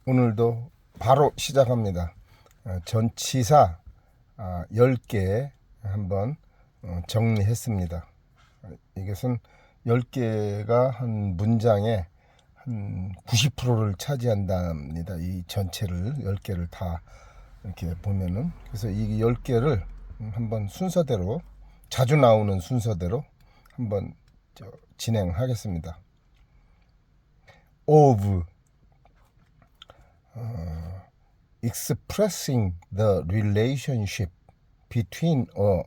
오늘도 바로 시작합니다. 전치사 10개 한번 정리했습니다. 이것은 10개가 한 문장의 한 90%를 차지한답니다. 이 전체를 10개를 다 이렇게 보면은. 그래서 이 10개를 한번 순서대로, 자주 나오는 순서대로 한번 진행하겠습니다. of expressing the relationship between a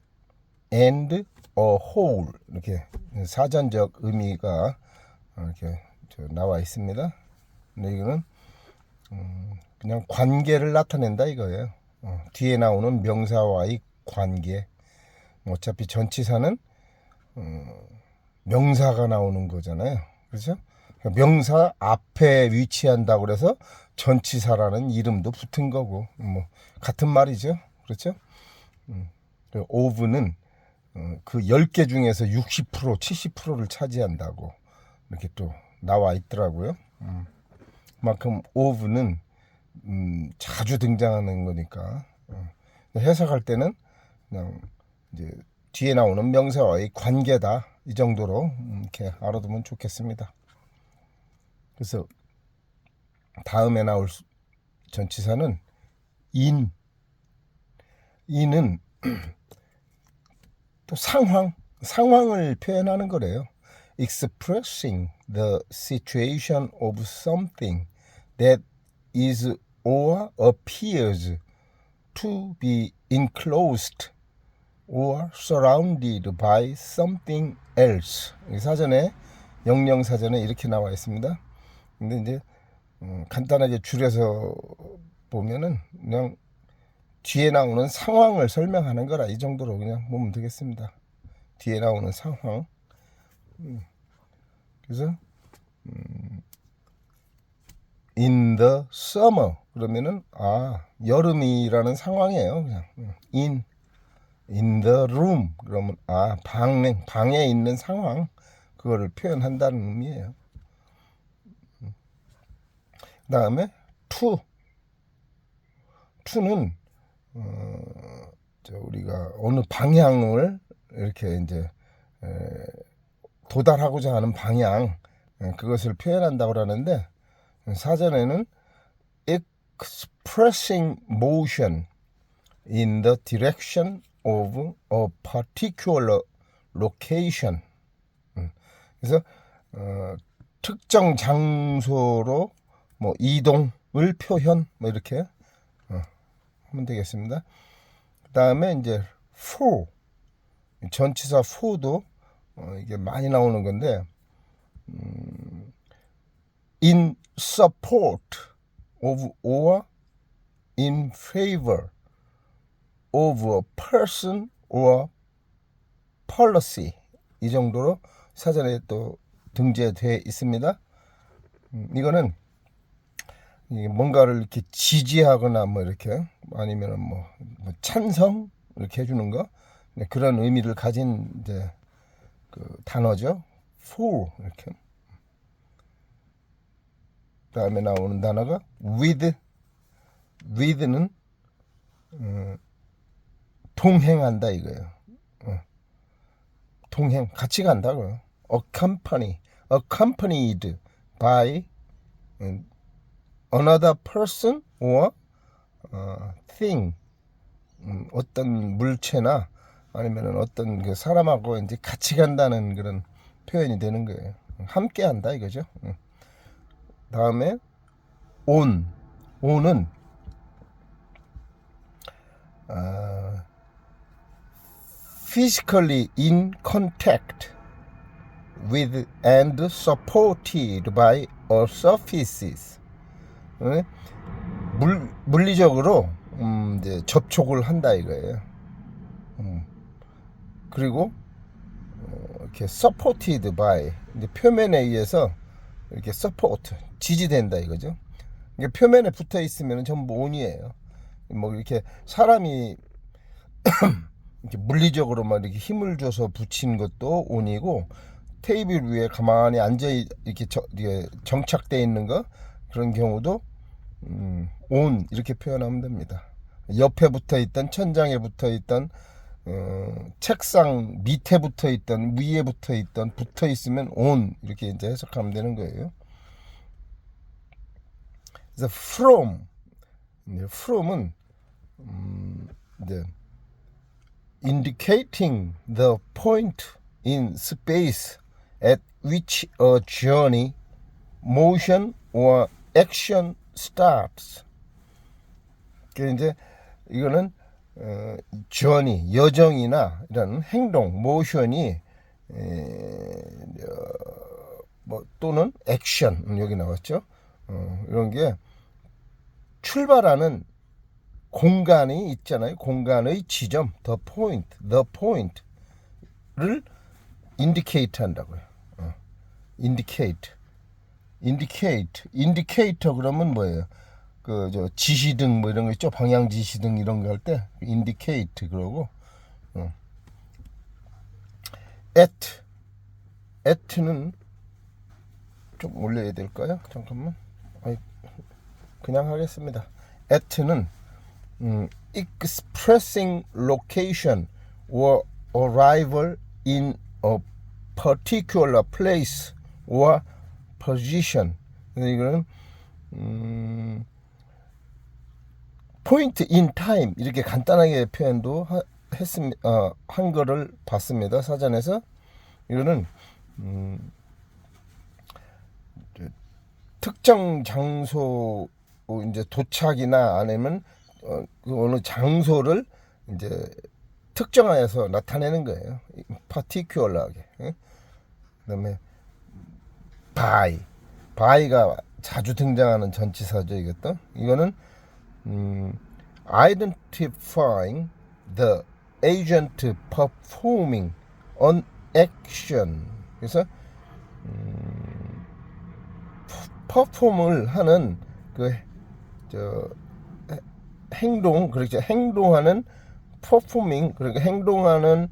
and a whole, 이렇게 사전적 의미가 이렇게 나와 있습니다. 근데 이거는 그냥 관계를 나타낸다 이거예요. 뒤에 나오는 명사와의 관계. 어차피 전치사는 명사가 나오는 거잖아요. 그렇죠? 명사 앞에 위치한다고 그래서 전치사라는 이름도 붙은 거고, 뭐 같은 말이죠. 그렇죠? of는 그 10개 중에서 60%, 70%를 차지한다고 이렇게 또 나와 있더라고요. 그만큼 of는 자주 등장하는 거니까 해석할 때는 그냥 이제 뒤에 나오는 명사와의 관계다, 이 정도로 이렇게 알아두면 좋겠습니다. 그래서 다음에 나올 전치사는 in은 또 상황을 표현하는 거래요. expressing the situation of something that is or appears to be enclosed or surrounded by something else. 사전에, 영영사전에 이렇게 나와 있습니다. 근데 이제 간단하게 줄여서 보면은 그냥 뒤에 나오는 상황을 설명하는 거라, 이 정도로 그냥 보면 되겠습니다. 뒤에 나오는 상황. 그래서 in the summer 그러면은 여름이라는 상황이에요. 그냥 in the room 그러면 방에 있는 상황, 그거를 표현한다는 의미예요. 그 다음에 to는 우리가 어느 방향을 이렇게 이제 도달하고자 하는 방향, 그것을 표현한다고 하는데, 사전에는 expressing motion in the direction of a particular location. 그래서 특정 장소로 뭐 이동을 표현, 뭐 이렇게 하면 되겠습니다. 그 다음에 이제 for, 전치사 for도 이게 많이 나오는 건데, in support of or in favor of a person or policy, 이 정도로 사전에 또 등재되어 있습니다. 이거는 뭔가를 이렇게 지지하거나 뭐 이렇게, 아니면 뭐 찬성 이렇게 해주는 거, 그런 의미를 가진 이제 그 단어죠. for 이렇게. 다음에 나오는 단어가 with는 동행한다 이거예요. 동행, 같이 간다고요. accompanied by another person or thing. 어떤 물체나 아니면 어떤 그 사람하고 이제 같이 간다는 그런 표현이 되는 거예요. 함께 한다 이거죠. 다음에 on은 physically in contact with and supported by a surfaces. 물리적으로 이제 접촉을 한다 이거예요. 그리고 이렇게 supported by, 이제 표면에 의해서 이렇게 support, 지지된다 이거죠. 이게 표면에 붙어 있으면 전부 on이에요. 뭐 이렇게 사람이 이렇게 물리적으로 막 이렇게 힘을 줘서 붙인 것도 on이고, 테이블 위에 가만히 앉아 이렇게 정착되어 있는 거, 그런 경우도 on 이렇게 표현하면 됩니다. 옆에 붙어 있던, 천장에 붙어 있던, 책상 밑에 붙어 있던, 위에 붙어 있던, 붙어 있으면 on 이렇게 이제 해석하면 되는 거예요. 그래서 from은 이제 indicating the point in space at which a journey, motion or action starts. 그 이제 이거는 journey, 여정이나 이런 행동, motion이 뭐 또는 action 여기 나왔죠. 이런 게 출발하는 공간이 있잖아요. 공간의 지점, the point를 indicate 한다고요. indicator 그러면 뭐예요? 그 저 지시등 뭐 이런 거 있죠. 방향 지시등 이런 거 할 때 indicate 그러고 at는 좀 올려야 될까요? 잠깐만. 그냥 하겠습니다. at는 expressing location or arrival in a particular place or position. 이거는 point in time 이렇게 간단하게 표현도 한 거를 봤습니다. 사전에서. 이거는 특정 장소 이제 도착이나 아니면 어느 장소를 이제 특정하여서 나타내는 거예요. particular하게. 그다음에 by가 자주 등장하는 전치사죠. 이것도. 이거는 identifying the agent performing an action. 그래서 퍼폼을 하는 그 행동, 그렇죠. 행동하는 performing, 그러니까 행동을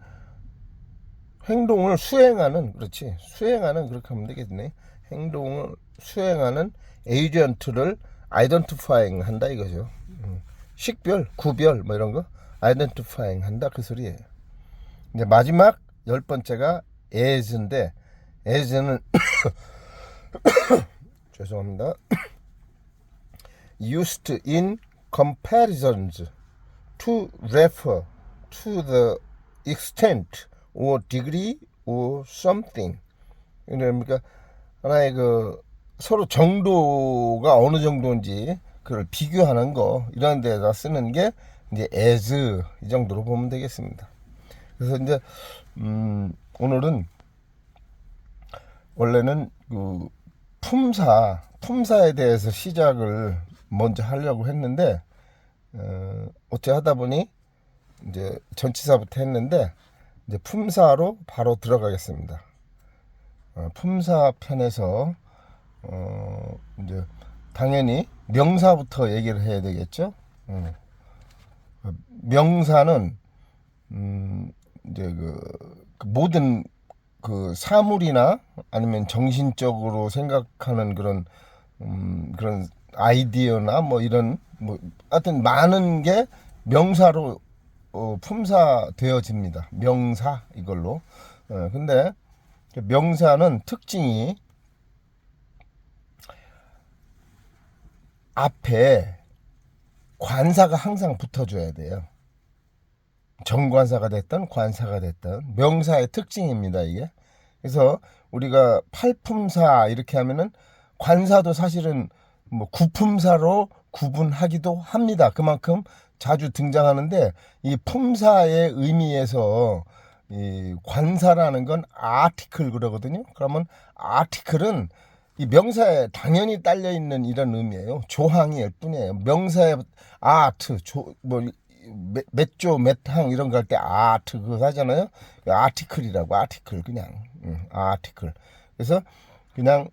수행하는, 그렇지. 수행하는, 그렇게 하면 되겠네. 행동을 수행하는 에이전트를 identifying 한다 이거죠. 식별, 구별 뭐 이런 거 identifying 한다 그 소리예요. 이제 마지막 10번째가 as인데 as는 죄송합니다. used in comparisons to refer to the extent or degree or something. 그러니까 하나의 그 서로 정도가 어느 정도인지 그걸 비교하는 거 이런 데다 쓰는 게 이제 as 이 정도로 보면 되겠습니다. 그래서 이제 오늘은 원래는 그 품사에 대해서 시작을 먼저 하려고 했는데 어째 하다 보니 이제 전치사부터 했는데 이제 품사로 바로 들어가겠습니다. 품사 편에서 이제 당연히 명사부터 얘기를 해야 되겠죠. 명사는 이제 그 모든 그 사물이나 아니면 정신적으로 생각하는 그런 아이디어나 뭐 이런 뭐 하여튼 많은 게 명사로 품사되어집니다. 명사 이걸로. 근데 명사는 특징이 앞에 관사가 항상 붙어줘야 돼요. 정관사가 됐든 관사가 됐든 명사의 특징입니다 이게. 그래서 우리가 팔품사 이렇게 하면은 관사도 사실은 뭐 구품사로 구분하기도 합니다. 그만큼 자주 등장하는데 이 품사의 의미에서 이 관사라는 건 아티클 그러거든요. 그러면 아티클은 이 명사에 당연히 딸려 있는 이런 의미예요. 조항일 뿐이에요. 명사에 아트, 몇 조, 몇 항 이런 거 할 때 아트 그거 하잖아요. 아티클이라고 아티클 그냥 아티클. 그래서 그냥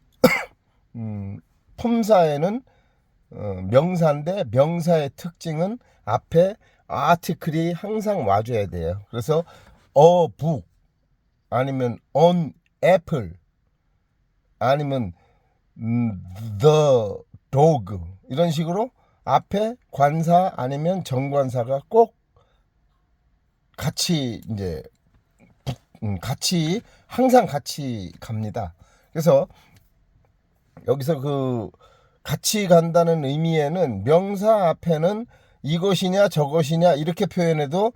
품사에는 명사인데 명사의 특징은 앞에 아티클이 항상 와줘야 돼요. 그래서 a book 아니면 an apple 아니면 the dog 이런 식으로 앞에 관사 아니면 정관사가 꼭 같이 이제 같이 항상 같이 갑니다. 그래서 여기서 그 같이 간다는 의미에는 명사 앞에는 이것이냐 저것이냐 이렇게 표현해도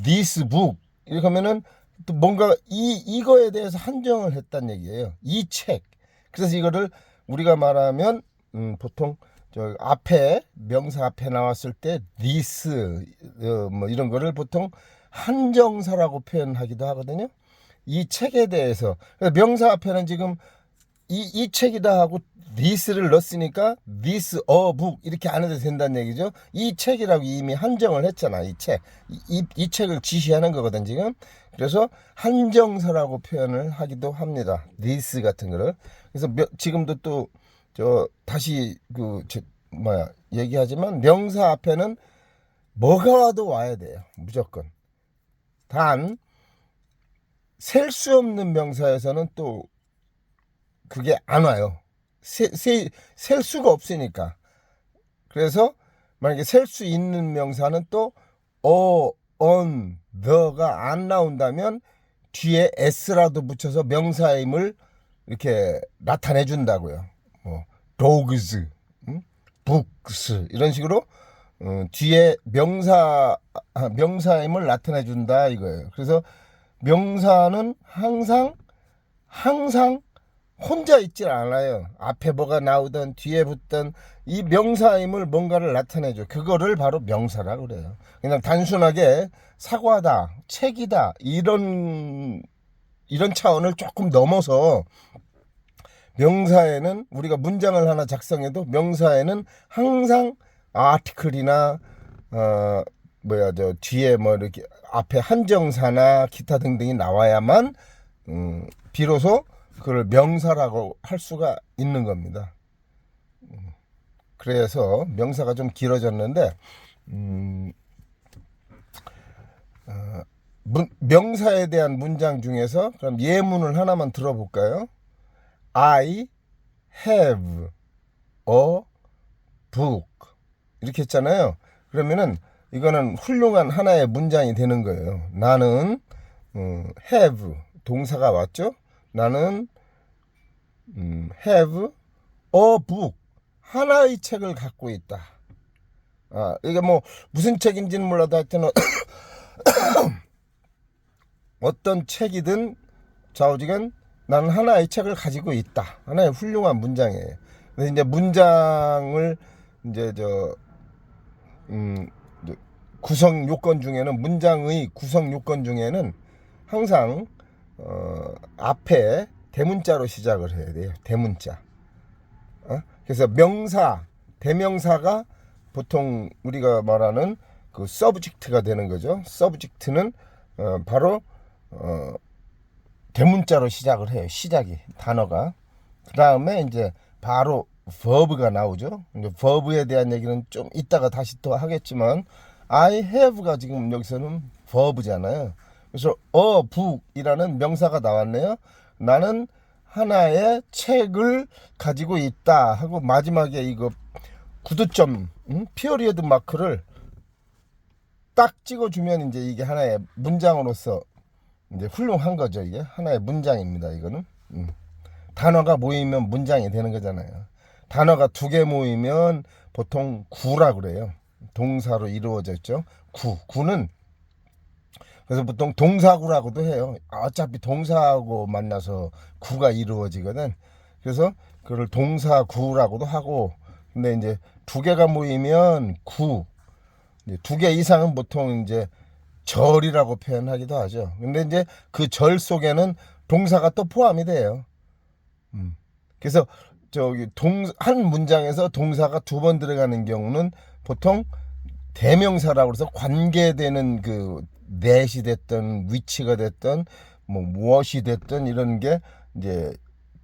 this book 이렇게 하면은 또 뭔가 이거에 대해서 한정을 했단 얘기예요. 이 책. 그래서 이거를 우리가 말하면 보통 저 앞에 명사 앞에 나왔을 때 this 뭐 이런 거를 보통 한정사라고 표현하기도 하거든요. 이 책에 대해서 명사 앞에는 지금 이 책이다 하고 this를 넣었으니까 this a book 이렇게 안 해도 된다는 얘기죠. 이 책이라고 이미 한정을 했잖아. 이 책. 이 책을 지시하는 거거든 지금. 그래서 한정사라고 표현을 하기도 합니다. this 같은 거를. 그래서 지금도 또 저 다시 얘기하지만 명사 앞에는 뭐가 와도 와야 돼요. 무조건. 단 셀 수 없는 명사에서는 또 그게 안 와요. 셀 수가 없으니까. 그래서 만약에 셀 수 있는 명사는 또 on, the가 안 나온다면 뒤에 s라도 붙여서 명사임을 이렇게 나타내 준다고요. 뭐 dogs, books 이런 식으로 뒤에 명사임을 나타내 준다 이거예요. 그래서 명사는 항상 혼자 있질 않아요. 앞에 뭐가 나오든 뒤에 붙든 이 명사임을 뭔가를 나타내죠. 그거를 바로 명사라고 그래요. 그냥 단순하게 사과다, 책이다 이런 차원을 조금 넘어서 명사에는 우리가 문장을 하나 작성해도 명사에는 항상 아티클이나 뒤에 뭐 이렇게 앞에 한정사나 기타 등등이 나와야만 비로소 그걸 명사라고 할 수가 있는 겁니다. 그래서 명사가 좀 길어졌는데 명사에 대한 문장 중에서 그럼 예문을 하나만 들어볼까요? I have a book 이렇게 했잖아요. 그러면은 이거는 훌륭한 하나의 문장이 되는 거예요. 나는 have 동사가 왔죠. 나는 have a book 하나의 책을 갖고 있다. 이게 뭐 무슨 책인지는 몰라도 하여튼 어떤 책이든 좌우지간 나는 하나의 책을 가지고 있다. 하나의 훌륭한 문장이에요. 근데 이제 문장을 이제 구성 요건 중에는 문장의 구성 요건 중에는 항상 앞에 대문자로 시작을 해야 돼요. 대문자. 그래서 명사, 대명사가 보통 우리가 말하는 그 subject가 되는 거죠. subject는 바로 대문자로 시작을 해요. 시작이 단어가. 그 다음에 이제 바로 verb가 나오죠. 이제 verb에 대한 얘기는 좀 이따가 다시 또 하겠지만 I have가 지금 여기서는 verb잖아요. 그래서 a book이라는 명사가 나왔네요. 나는 하나의 책을 가지고 있다 하고 마지막에 이거 구두점 피어리어드 마크를 딱 찍어주면 이제 이게 하나의 문장으로서 이제 훌륭한 거죠. 이게 하나의 문장입니다. 이거는 단어가 모이면 문장이 되는 거잖아요. 단어가 두 개 모이면 보통 구라 그래요. 동사로 이루어져 있죠. 구는 그래서 보통 동사구라고도 해요. 어차피 동사하고 만나서 구가 이루어지거든. 그래서 그걸 동사구라고도 하고, 근데 이제 두 개가 모이면 구, 두 개 이상은 보통 이제 절이라고 표현하기도 하죠. 근데 이제 그 절 속에는 동사가 또 포함이 돼요. 그래서 한 문장에서 동사가 두 번 들어가는 경우는 보통 대명사라고 해서 관계되는 그 that이 됐든 위치가 됐든 뭐 무엇이 됐든 이런 게 이제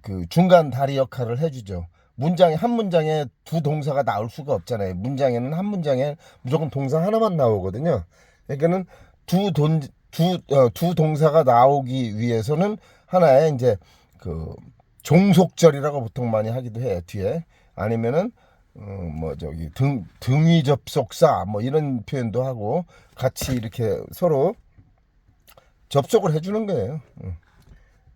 그 중간 다리 역할을 해주죠. 한 문장에 두 동사가 나올 수가 없잖아요. 문장에는 한 문장에 무조건 동사 하나만 나오거든요. 그러니까는 두 동사가 나오기 위해서는 하나의 이제 그 종속절이라고 보통 많이 하기도 해요. 뒤에 아니면은 뭐 저기 등위 접속사 뭐 이런 표현도 하고 같이 이렇게 서로 접속을 해주는 거예요.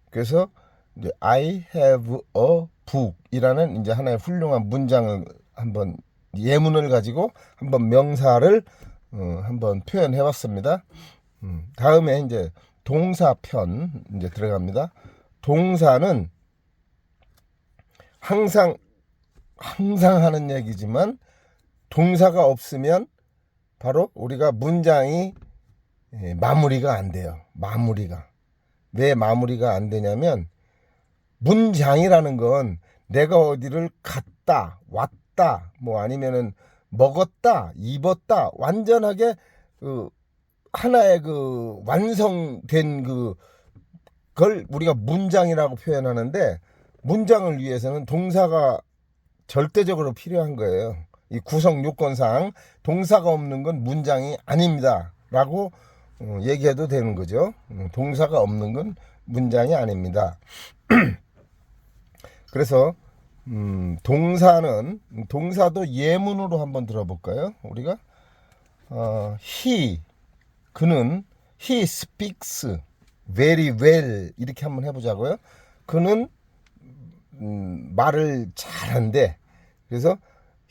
그래서 이제 I have a book이라는 이제 하나의 훌륭한 문장을 한번 예문을 가지고 한번 명사를 한번 표현해봤습니다. 다음에 이제 동사편 이제 들어갑니다. 동사는 항상 하는 얘기지만 동사가 없으면 바로 우리가 문장이 마무리가 안 돼요. 왜 마무리가 안 되냐면 문장이라는 건 내가 어디를 갔다 왔다 뭐 아니면은 먹었다 입었다 완전하게 하나의 완성된 그걸 우리가 문장이라고 표현하는데 문장을 위해서는 동사가 절대적으로 필요한 거예요. 이 구성 요건상 동사가 없는 건 문장이 아닙니다 라고 얘기해도 되는 거죠. 동사가 없는 건 문장이 아닙니다. 그래서 동사도 예문으로 한번 들어볼까요? 우리가 he speaks very well 이렇게 한번 해보자고요. 그는 말을 잘한대. 그래서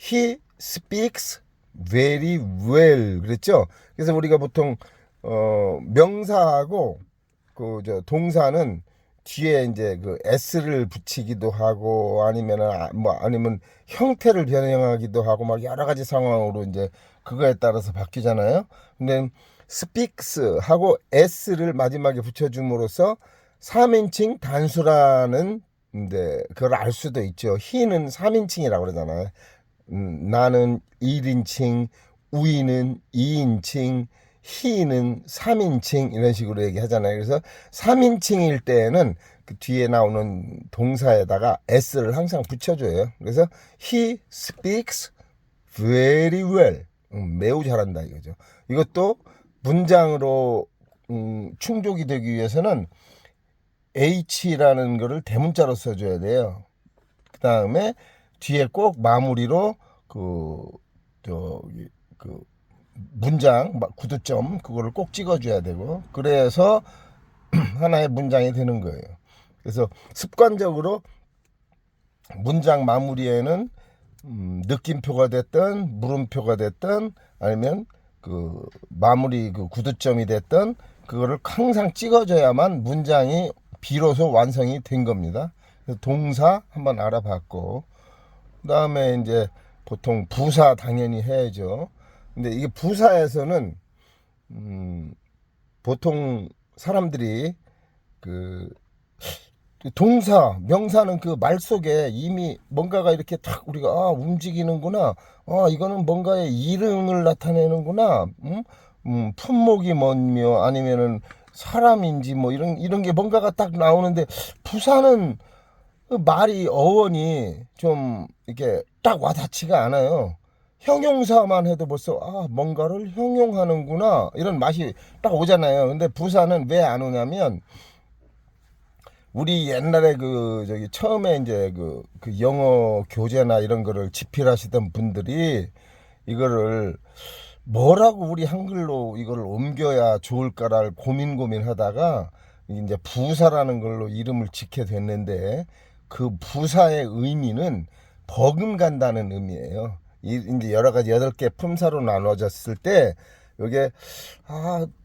he speaks very well 그랬죠. 그래서 우리가 보통 명사하고 동사는 뒤에 이제 s를 붙이기도 하고 아니면 형태를 변형하기도 하고 막 여러 가지 상황으로 이제 그거에 따라서 바뀌잖아요. 근데 speaks 하고 s를 마지막에 붙여줌으로써 3인칭 단수라는 그걸 알 수도 있죠. he는 3인칭이라고 그러잖아요. 나는 1인칭, 우이는 2인칭, he는 3인칭 이런 식으로 얘기하잖아요. 그래서 3인칭일 때에는 그 뒤에 나오는 동사에다가 s를 항상 붙여줘요. 그래서 he speaks very well. 매우 잘한다 이거죠. 이것도 문장으로 충족이 되기 위해서는 h라는 거를 대문자로 써줘야 돼요. 그 다음에 뒤에 꼭 마무리로 문장 구두점 그거를 꼭 찍어줘야 되고 그래서 하나의 문장이 되는 거예요. 그래서 습관적으로 문장 마무리에는 느낌표가 됐든 물음표가 됐든 아니면 마무리 구두점이 됐든 그거를 항상 찍어줘야만 문장이 비로소 완성이 된 겁니다. 그래서 동사 한번 알아봤고 그 다음에 이제 보통 부사 당연히 해야죠. 근데 이게 부사에서는 보통 사람들이 동사, 명사는 그 말 속에 이미 뭔가가 이렇게 탁 우리가 움직이는구나. 이거는 뭔가의 이름을 나타내는구나. 품목이 뭐며 아니면은 사람인지 뭐 이런 게 뭔가가 딱 나오는데 부사는 말이 어원이 좀 이렇게 딱 와닿지가 않아요. 형용사만 해도 벌써 뭔가를 형용하는구나 이런 맛이 딱 오잖아요. 근데 부사는 왜 안 오냐면 우리 옛날에 처음에 이제 영어 교재나 이런 거를 집필하시던 분들이 이거를 뭐라고 우리 한글로 이거를 옮겨야 좋을까를 고민하다가 이제 부사라는 걸로 이름을 짓게 됐는데 그 부사의 의미는 버금간다는 의미예요. 이제 여러 가지 8개 품사로 나눠졌을 때 이게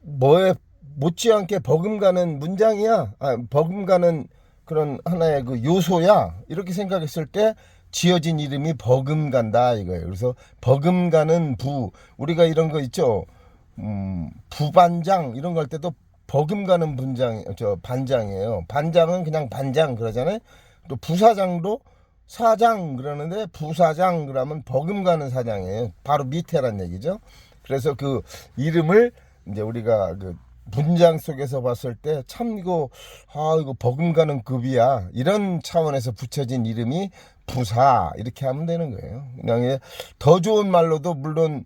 뭐에 못지않게 버금가는 문장이야. 버금가는 그런 하나의 요소야. 이렇게 생각했을 때 지어진 이름이 버금간다 이거예요. 그래서 버금가는 우리가 이런 거 있죠. 부반장 이런 거 할 때도 버금가는 반장이에요. 반장은 그냥 반장 그러잖아요. 또 부사장도 사장 그러는데 부사장 그러면 버금가는 사장이에요. 바로 밑에란 얘기죠. 그래서 그 이름을 이제 우리가 문장 속에서 봤을 때 참 이거 버금가는 급이야 이런 차원에서 붙여진 이름이 부사 이렇게 하면 되는 거예요. 그냥 더 좋은 말로도 물론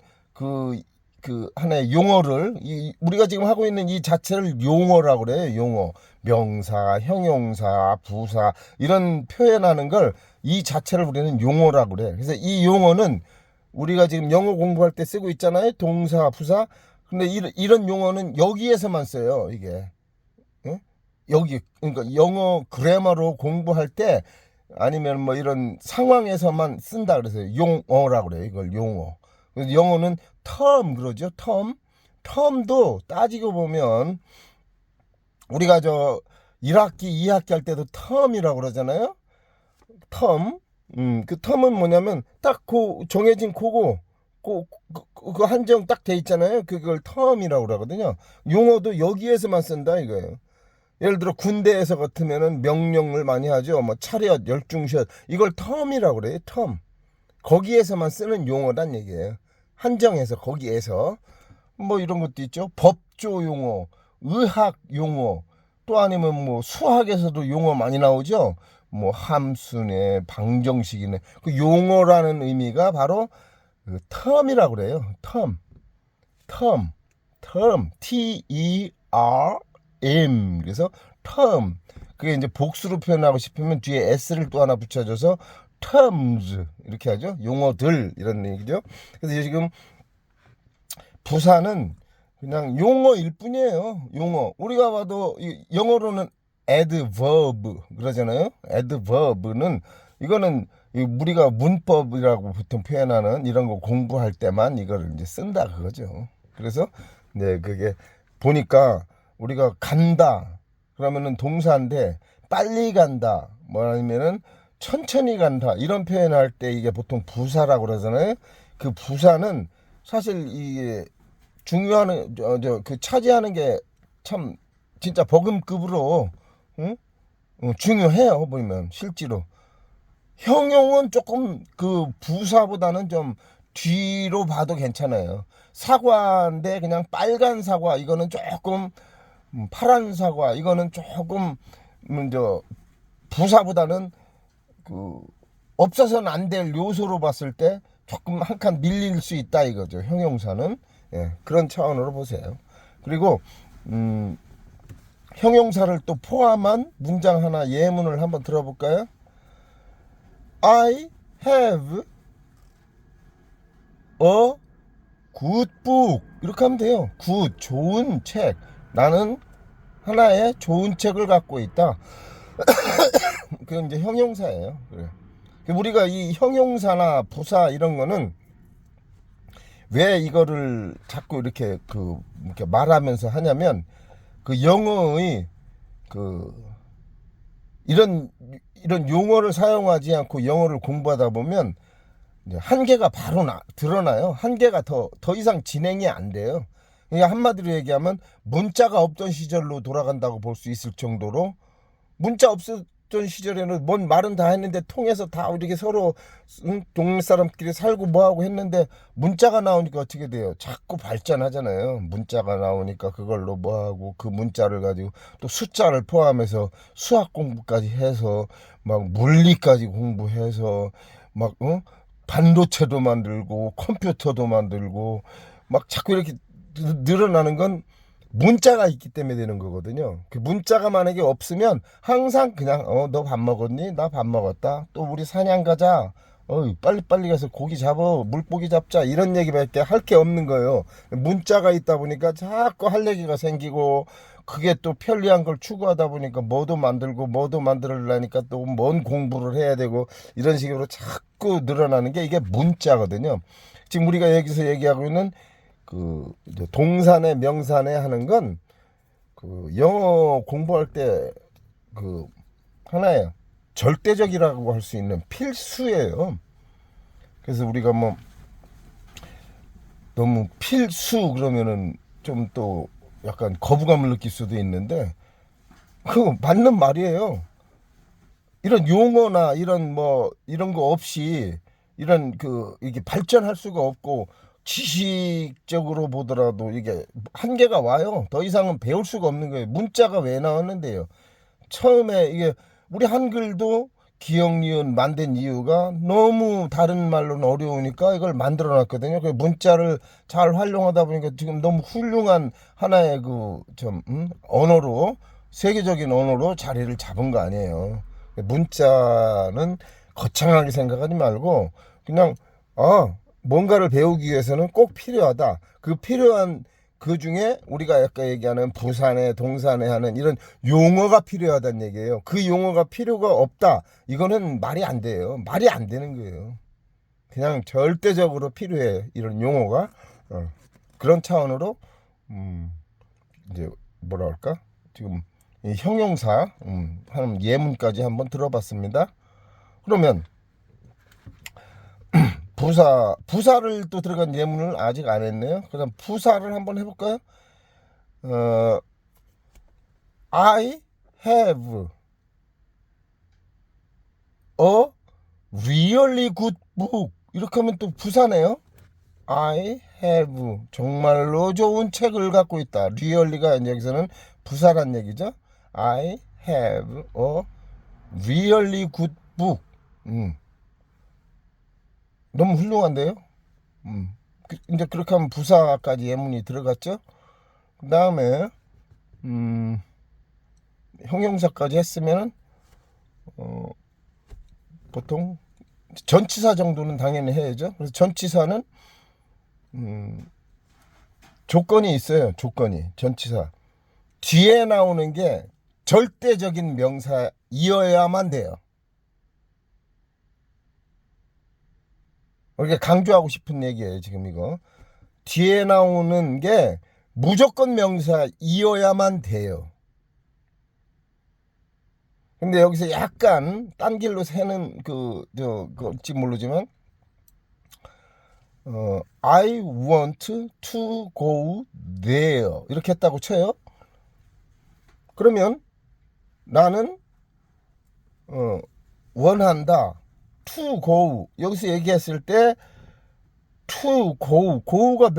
그 하나의 용어를 우리가 지금 하고 있는 이 자체를 용어라고 그래요. 용어. 명사, 형용사, 부사 이런 표현하는 걸 이 자체를 우리는 용어라고 그래. 그래서 이 용어는 우리가 지금 영어 공부할 때 쓰고 있잖아요. 동사, 부사. 근데 이런 용어는 여기에서만 써요. 이게. 응? 여기 그러니까 영어 그래머로 공부할 때 아니면 뭐 이런 상황에서만 쓴다 그래서 용어라고 그래요. 이걸 용어. 그래서 영어는 term 그러죠. term도 따지고 보면 우리가 저 1학기, 2학기 할 때도 term이라고 그러잖아요. term. 그 term은 뭐냐면 딱 정해진 그거 그 한정 딱 돼 있잖아요. 그걸 term이라고 그러거든요. 용어도 여기에서만 쓴다 이거예요. 예를 들어 군대에서 같으면은 명령을 많이 하죠. 뭐 차렷, 열중시hat 이걸 term이라고 그래요. term. 거기에서만 쓰는 용어란 얘기예요. 한정해서 거기에서 뭐 이런 것도 있죠. 법조 용어, 의학 용어, 또 아니면 뭐 수학에서도 용어 많이 나오죠. 뭐 함수네, 방정식이네. 그 용어라는 의미가 바로 그 term이라고 그래요. term, T-E-R-M. 그래서 term. 그게 이제 복수로 표현하고 싶으면 뒤에 s를 또 하나 붙여줘서 terms 이렇게 하죠. 용어들 이런 얘기죠. 그래서 지금 부사는 그냥 용어일 뿐이에요. 용어. 우리가 봐도 영어로는 adverb 그러잖아요. adverb는 이거는 우리가 문법이라고 보통 표현하는 이런 거 공부할 때만 이거를 이제 쓴다 그거죠. 그래서 네 그게 보니까 우리가 간다 그러면은 동사인데 빨리 간다 뭐 아니면은 천천히 간다 이런 표현할 때 이게 보통 부사라고 그러잖아요. 그 부사는 사실 이게 중요한 그 차지하는 게 참 진짜 버금급으로 응? 중요해요. 보면 실제로 형용은 조금 그 부사보다는 좀 뒤로 봐도 괜찮아요. 사과인데 그냥 빨간 사과 이거는 조금 파란 사과 이거는 조금 저 부사보다는 그 없어서는 안 될 요소로 봤을 때 조금 한 칸 밀릴 수 있다 이거죠. 형용사는 예, 그런 차원으로 보세요. 그리고 형용사를 또 포함한 문장 하나 예문을 한번 들어볼까요? I have a good book 이렇게 하면 돼요. good 좋은 책. 나는 하나의 좋은 책을 갖고 있다. 그게 이제 형용사예요. 그래. 우리가 이 형용사나 부사 이런 거는 왜 이거를 자꾸 이렇게 이렇게 말하면서 하냐면 그 영어의 그 이런 용어를 사용하지 않고 영어를 공부하다 보면 한계가 바로 드러나요. 한계가 더 이상 진행이 안 돼요. 그러니까 한마디로 얘기하면 문자가 없던 시절로 돌아간다고 볼 수 있을 정도로 문자 없었던 시절에는 뭔 말은 다 했는데 통해서 다 이렇게 서로 동네 사람끼리 살고 뭐하고 했는데 문자가 나오니까 어떻게 돼요? 자꾸 발전하잖아요. 문자가 나오니까 그걸로 뭐하고 그 문자를 가지고 또 숫자를 포함해서 수학 공부까지 해서 막 물리까지 공부해서 막 반도체도 만들고 컴퓨터도 만들고 막 자꾸 이렇게 늘어나는 건 문자가 있기 때문에 되는 거거든요. 그 문자가 만약에 없으면 항상 그냥 너 밥 먹었니? 나 밥 먹었다. 또 우리 사냥 가자. 빨리 가서 고기 잡아. 물고기 잡자. 이런 얘기밖에 할 게 없는 거예요. 문자가 있다 보니까 자꾸 할 얘기가 생기고 그게 또 편리한 걸 추구하다 보니까 뭐도 만들으려니까 또 뭔 공부를 해야 되고 이런 식으로 자꾸 늘어나는 게 이게 문자거든요. 지금 우리가 여기서 얘기하고 있는 그 동사네 명사네 하는 건 그 영어 공부할 때 그 하나의 절대적이라고 할 수 있는 필수예요. 그래서 우리가 뭐 너무 필수 그러면은 좀 또 약간 거부감을 느낄 수도 있는데 그거 맞는 말이에요. 이런 용어나 이런 거 없이 이런 이게 발전할 수가 없고 지식적으로 보더라도 이게 한계가 와요. 더 이상은 배울 수가 없는 거예요. 문자가 왜 나왔는데요? 처음에 이게 우리 한글도 기역 니은 만든 이유가 너무 다른 말로는 어려우니까 이걸 만들어 놨거든요. 그 문자를 잘 활용하다 보니까 지금 너무 훌륭한 하나의 그 좀 언어로, 세계적인 언어로 자리를 잡은 거 아니에요. 문자는 거창하게 생각하지 말고 그냥 뭔가를 배우기 위해서는 꼭 필요하다. 그 필요한 그 중에 우리가 아까 얘기하는 부사네, 동사네 하는 이런 용어가 필요하다는 얘기예요. 그 용어가 필요가 없다. 이거는 말이 안 돼요. 말이 안 되는 거예요. 그냥 절대적으로 필요해. 이런 용어가. 그런 차원으로, 이제 뭐라 할까? 지금 이 형용사, 한 예문까지 한번 들어봤습니다. 그러면 부사를 또 들어간 예문을 아직 안 했네요. 그럼 부사를 한번 해볼까요? I have a really good book. 이렇게 하면 또 부사네요. I have 정말로 좋은 책을 갖고 있다. really가 여기서는 부사란 얘기죠. I have a really good book. 너무 훌륭한데요. 이제 그렇게 하면 부사까지 예문이 들어갔죠. 그 다음에 형용사까지 했으면은 보통 전치사 정도는 당연히 해야죠. 그래서 전치사는 조건이 있어요. 조건이 전치사 뒤에 나오는 게 절대적인 명사이어야만 돼요. 이렇게 강조하고 싶은 얘기예요. 지금 이거 뒤에 나오는 게 무조건 명사이어야만 돼요. 근데 여기서 약간 딴 길로 새는 그걸지 모르지만 I want to go there 이렇게 했다고 쳐요. 그러면 나는 원한다. to go 여기서 얘기했을 때 to go가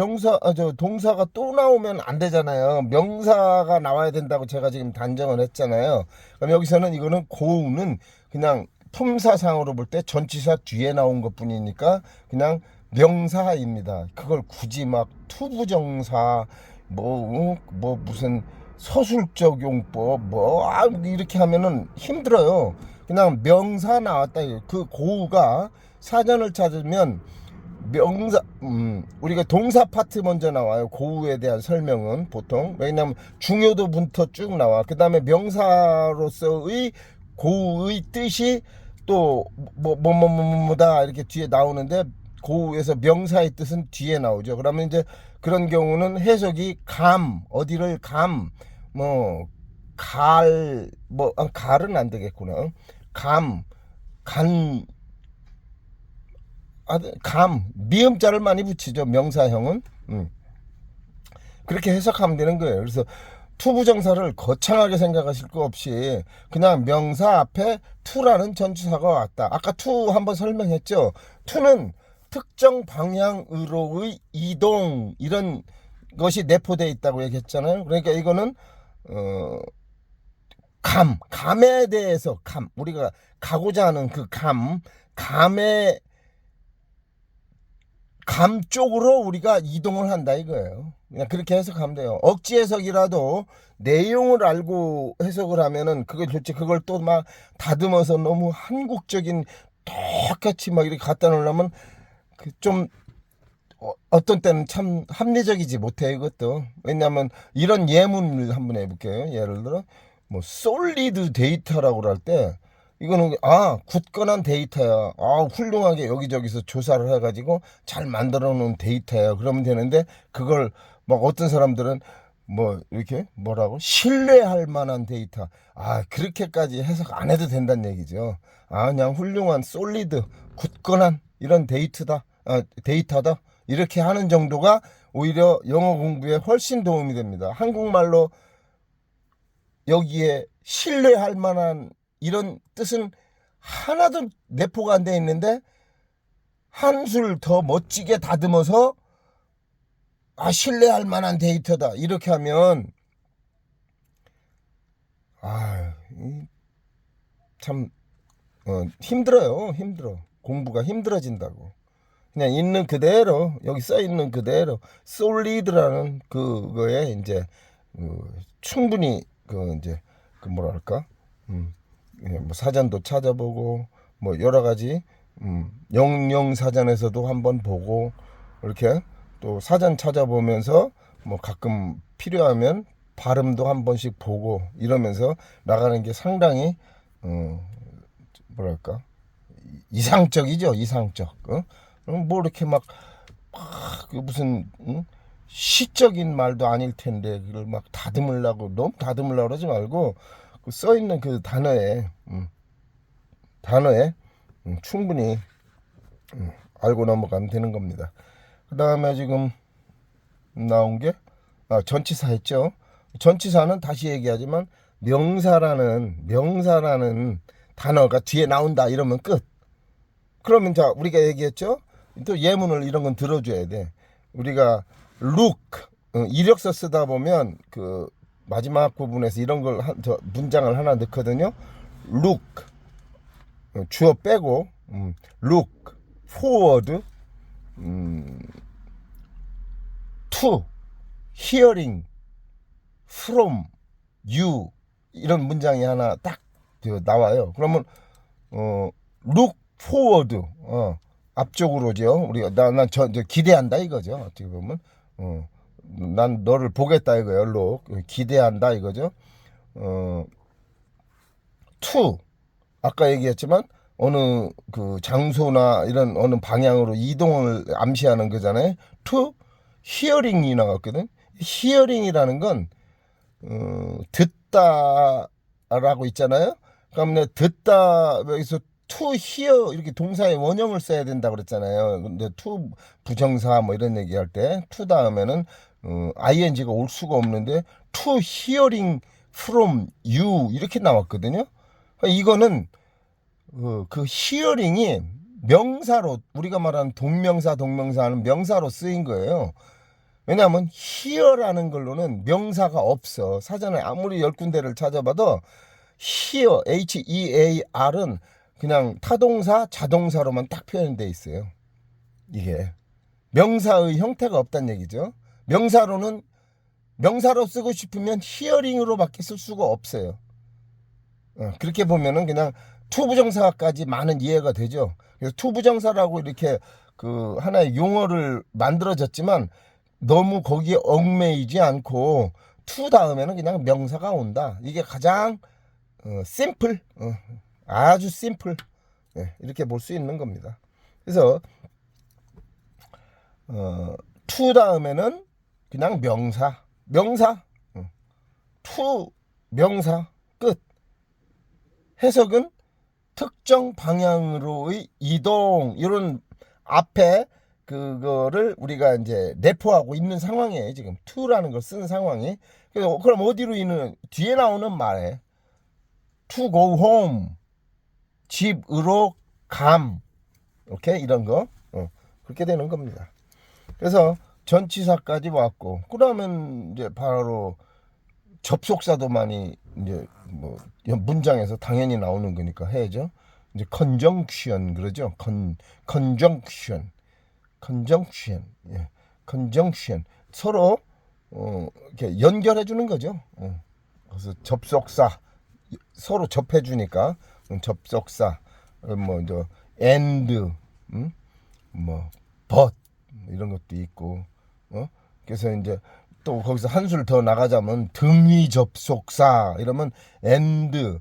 동사가 또 나오면 안 되잖아요. 명사가 나와야 된다고 제가 지금 단정을 했잖아요. 그럼 여기서는 이거는 go는 그냥 품사상으로 볼 때 전치사 뒤에 나온 것 뿐이니까 그냥 명사입니다. 그걸 굳이 막 투부정사 무슨 서술적 용법 이렇게 하면은 힘들어요. 그냥 명사 나왔다. 그 고우가 사전을 찾으면 명사 우리가 동사 파트 먼저 나와요. 고우에 대한 설명은 보통 왜냐하면 중요도부터 쭉 나와. 그 다음에 명사로서의 고우의 뜻이 또 뭐다 이렇게 뒤에 나오는데 고우에서 명사의 뜻은 뒤에 나오죠. 그러면 이제 그런 경우는 해석이 어디를 갈은 안 되겠구나. 미음자를 많이 붙이죠. 명사형은. 그렇게 해석하면 되는 거예요. 그래서 투부정사를 거창하게 생각하실 거 없이 그냥 명사 앞에 투라는 전치사가 왔다. 아까 투 한번 설명했죠. 투는 특정 방향으로의 이동 이런 것이 내포되어 있다고 얘기했잖아요. 그러니까 이거는 감에 대해서 우리가 가고자 하는 그 감의 감 쪽으로 우리가 이동을 한다 이거예요. 그냥 그렇게 해석하면 돼요. 억지 해석이라도 내용을 알고 해석을 하면은 그걸 또 막 다듬어서 너무 한국적인 똑같이 막 이렇게 갖다 놓으려면 좀 어떤 때는 참 합리적이지 못해 이것도. 왜냐하면 이런 예문을 한번 해볼게요. 예를 들어 솔리드 데이터라고 할 때 이거는 굳건한 데이터야. 훌륭하게 여기저기서 조사를 해가지고 잘 만들어 놓은 데이터야. 그러면 되는데 그걸 막 어떤 사람들은 이렇게 뭐라고 신뢰할 만한 데이터. 그렇게까지 해석 안 해도 된다는 얘기죠. 그냥 훌륭한 솔리드 굳건한 이런 데이터다. 이렇게 하는 정도가 오히려 영어 공부에 훨씬 도움이 됩니다. 한국말로 여기에 신뢰할 만한 이런 뜻은 하나도 내포가 안 돼 있는데 한술 더 멋지게 다듬어서 신뢰할 만한 데이터다 이렇게 하면 참 힘들어요. 힘들어. 공부가 힘들어진다고. 그냥 있는 그대로 여기 써 있는 그대로 솔리드라는 그거에 이제 충분히 그 이제 그 뭐랄까 뭐 사전도 찾아보고 뭐 여러 가지 영영 사전에서도 한번 보고 이렇게 또 사전 찾아보면서 뭐 가끔 필요하면 발음도 한 번씩 보고 이러면서 나가는 게 상당히 뭐랄까 이상적이죠. 이상적. 뭐 이렇게 막 그 무슨 시적인 말도 아닐 텐데 그걸 막 다듬으려고 너무 다듬으려고 그러지 말고 그 써 있는 그 단어에 충분히 알고 넘어가면 되는 겁니다. 그 다음에 지금 나온 게 전치사 했죠. 전치사는 다시 얘기하지만 명사라는 단어가 뒤에 나온다 이러면 끝. 그러면 자 우리가 얘기했죠. 또 예문을 이런 건 들어줘야 돼. 우리가 look 이력서 쓰다 보면 그 마지막 부분에서 이런 걸 문장을 하나 넣거든요. look 주어 빼고 look forward to hearing from you 이런 문장이 하나 딱 나와요. 그러면 look forward 앞쪽으로죠. 우리가 저 기대한다 이거죠. 어떻게 보면 난 너를 보겠다 이거예요. look 기대한다 이거죠. to 아까 얘기했지만 어느 그 장소나 이런 어느 방향으로 이동을 암시하는 거잖아요. to hearing이 나왔거든. hearing이라는 건 듣다라고 있잖아요. 그럼 내가 듣다 여기서 to hear 이렇게 동사의 원형을 써야 된다 그랬잖아요. 근데 to 부정사 뭐 이런 얘기할 때 to 다음에는 ing가 올 수가 없는데 to hearing from you 이렇게 나왔거든요. 그러니까 이거는 그 hearing이 명사로 우리가 말하는 동명사는 명사로 쓰인 거예요. 왜냐하면 hear라는 걸로는 명사가 없어. 사전에 아무리 10군데를 찾아봐도 hear, H-E-A-R은 그냥 타동사, 자동사로만 딱 표현되어 있어요. 이게 명사의 형태가 없다는 얘기죠. 명사로 쓰고 싶으면 hearing으로밖에 쓸 수가 없어요. 그렇게 보면은 그냥 투부정사까지 많은 이해가 되죠. 그래서 투부정사라고 이렇게 그 하나의 용어를 만들어졌지만 너무 거기에 얽매이지 않고 투 다음에는 그냥 명사가 온다. 이게 가장 심플, 아주 심플 이렇게 볼 수 있는 겁니다. 그래서 투 다음에는 그냥 명사, 투 명사 끝. 해석은 특정 방향으로의 이동 이런 앞에 그거를 우리가 이제 내포하고 있는 상황이에요. 지금 to라는 걸 쓴 상황이. 그래서 그럼 어디로 있는 뒤에 나오는 말에 to go home 집으로 감 이렇게 이런 거 그렇게 되는 겁니다. 그래서 전치사까지 왔고 그러면 이제 바로 접속사도 많이 이제 뭐 문장에서 당연히 나오는 거니까 해야죠. 이제 conjunction 그러죠. conjunction 서로 이렇게 연결해 주는 거죠. 그래서 접속사 서로 접해 주니까 접속사 뭐 이제 and 뭐 but 이런 것도 있고 그래서 이제 또 거기서 한술 더 나가자면 등위 접속사 이러면 and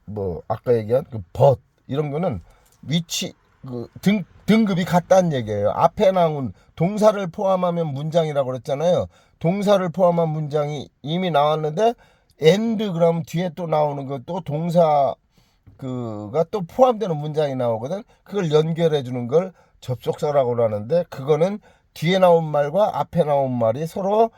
뭐 아까 얘기한 그 but 이런 거는 위치 그 등급이 같다는 얘기예요. 앞에 나온 동사를 포함하면 문장이라고 그랬잖아요. 동사를 포함한 문장이 이미 나왔는데 and 그러면 뒤에 또 나오는 거 또 동사 그가 또 포함되는 문장이 나오거든. 그걸 연결해 주는 걸 접속사라고 하는데 그거는 뒤에 나온 말과 앞에 나온 말이 서로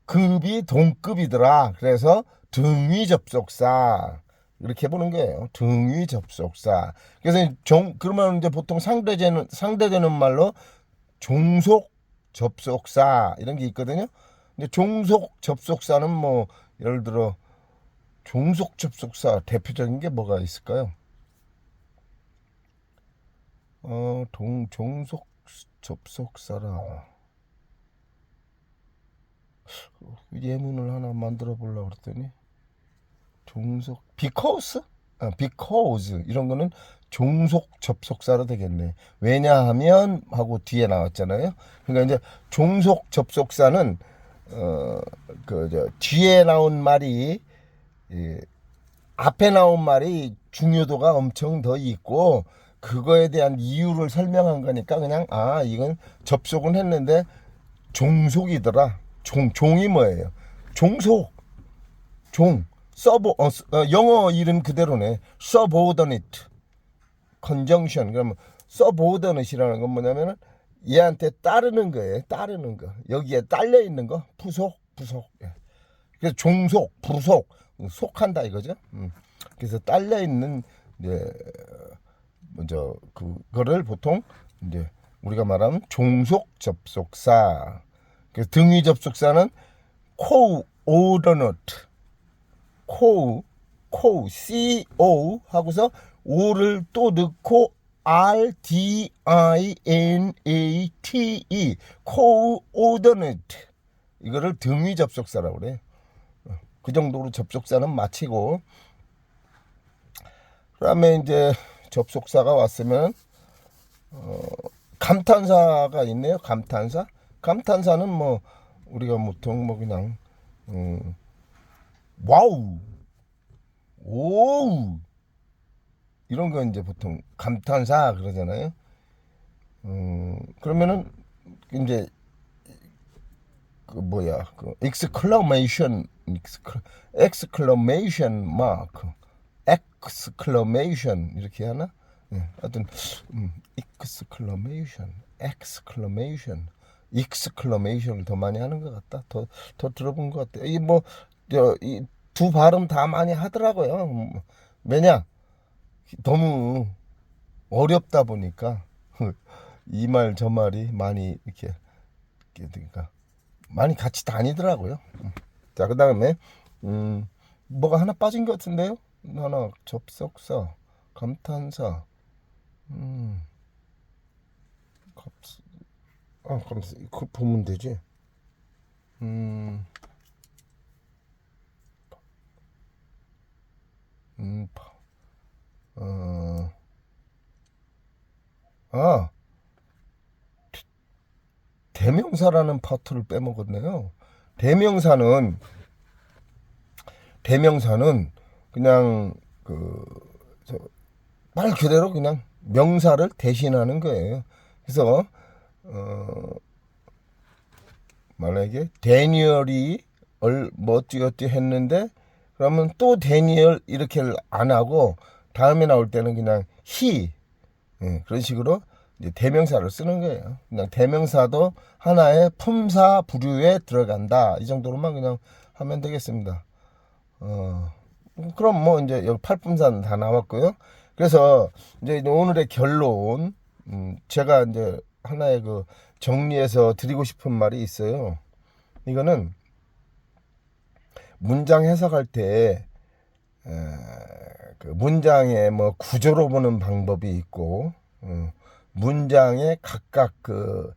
급이 동급이더라. 그래서 등위 접속사 이렇게 보는 거예요. 등위 접속사. 그래서 그러면 이제 보통 상대되는 말로 종속 접속사 이런 게 있거든요. 근데 종속 접속사는 뭐 예를 들어 종속 접속사 대표적인 게 뭐가 있을까요? 종속 접속사라. 예문을 하나 만들어 보려고 그랬더니 종속 because 이런 거는 종속 접속사로 되겠네. 왜냐하면 하고 뒤에 나왔잖아요. 그러니까 이제 종속 접속사는 뒤에 나온 말이 앞에 나온 말이 중요도가 엄청 더 있고 그거에 대한 이유를 설명한 거니까 그냥 이건 접속은 했는데 종속이더라. 종이 뭐예요? 종속. 영어 이름 그대로네. subordinate conjunction. 그러면 subordinate이라는 건 뭐냐면은 얘한테 따르는 거예요. 따르는 거. 여기에 딸려 있는 거. 부속. 예. 그래서 종속, 부속, 속한다 이거죠. 그래서 딸려 있는 이제 먼저 그거를 보통 이제 우리가 말하면 종속 접속사. 그래서 등위 접속사는 coordinate, co 하고서 o를 또 넣고 rdinate, coordinate. 이거를 등위 접속사라고 그래. 그 정도로 접속사는 마치고, 그다음에 이제 접속사가 왔으면 감탄사가 있네요. 감탄사는 뭐 우리가 보통 뭐 그냥 와우, 오우 이런 거 이제 보통 감탄사 그러잖아요. 그러면은 이제 exclamation mark, exclamation 이렇게 하나? 하여튼 exclamation을 더 많이 하는 것 같다. 더 들어본 것 같아. 이 두 발음 다 많이 하더라고요. 왜냐? 너무 어렵다 보니까 이 말 저 말이 많이 이렇게 그러니까 많이 같이 다니더라고요. 자, 그다음에 뭐가 하나 빠진 것 같은데요? 하나 접속사, 감탄사, 그 보면 되지. 대명사라는 파트를 빼먹었네요. 대명사는 그냥 말 그대로 그냥 명사를 대신하는 거예요. 그래서 만약에 데니얼이 뭐 어찌 했는데 그러면 또 데니얼 이렇게 안 하고 다음에 나올 때는 그냥 he, 그런 식으로 이제 대명사를 쓰는 거예요. 그냥 대명사도 하나의 품사 부류에 들어간다. 이 정도로만 그냥 하면 되겠습니다. 그럼 뭐 이제 여기 팔품사는 다 나왔고요. 그래서 이제 오늘의 결론, 제가 이제 하나의 정리해서 드리고 싶은 말이 있어요. 이거는 문장 해석할 때 문장의 뭐 구조로 보는 방법이 있고, 문장의 각각 그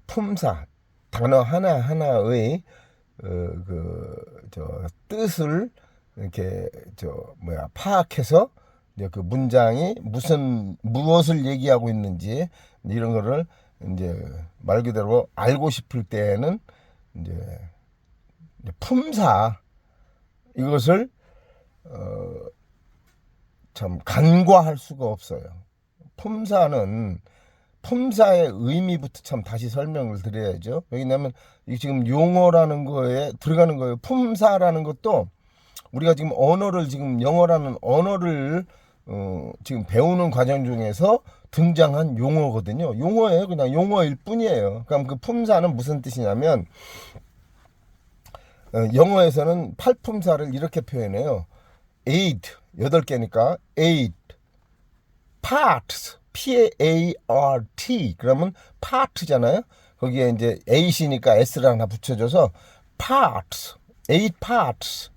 품사 단어 하나의 뜻을 이렇게 파악해서 그 문장이 무엇을 얘기하고 있는지 이런 거를 이제 말 그대로 알고 싶을 때에는 이제 품사 이것을 참 간과할 수가 없어요. 품사의 의미부터 참 다시 설명을 드려야죠. 왜냐하면 지금 용어라는 거에 들어가는 거예요. 품사라는 것도 우리가 지금 영어라는 언어를 지금 배우는 과정 중에서 등장한 용어거든요. 용어예요. 그냥 용어일 뿐이에요. 그럼 그 품사는 무슨 뜻이냐면 영어에서는 팔품사를 이렇게 표현해요. 8개니까 8 parts, P-A-R-T. 그러면 part잖아요. 거기에 이제 8이니까 S를 하나 붙여줘서 parts, 8 parts.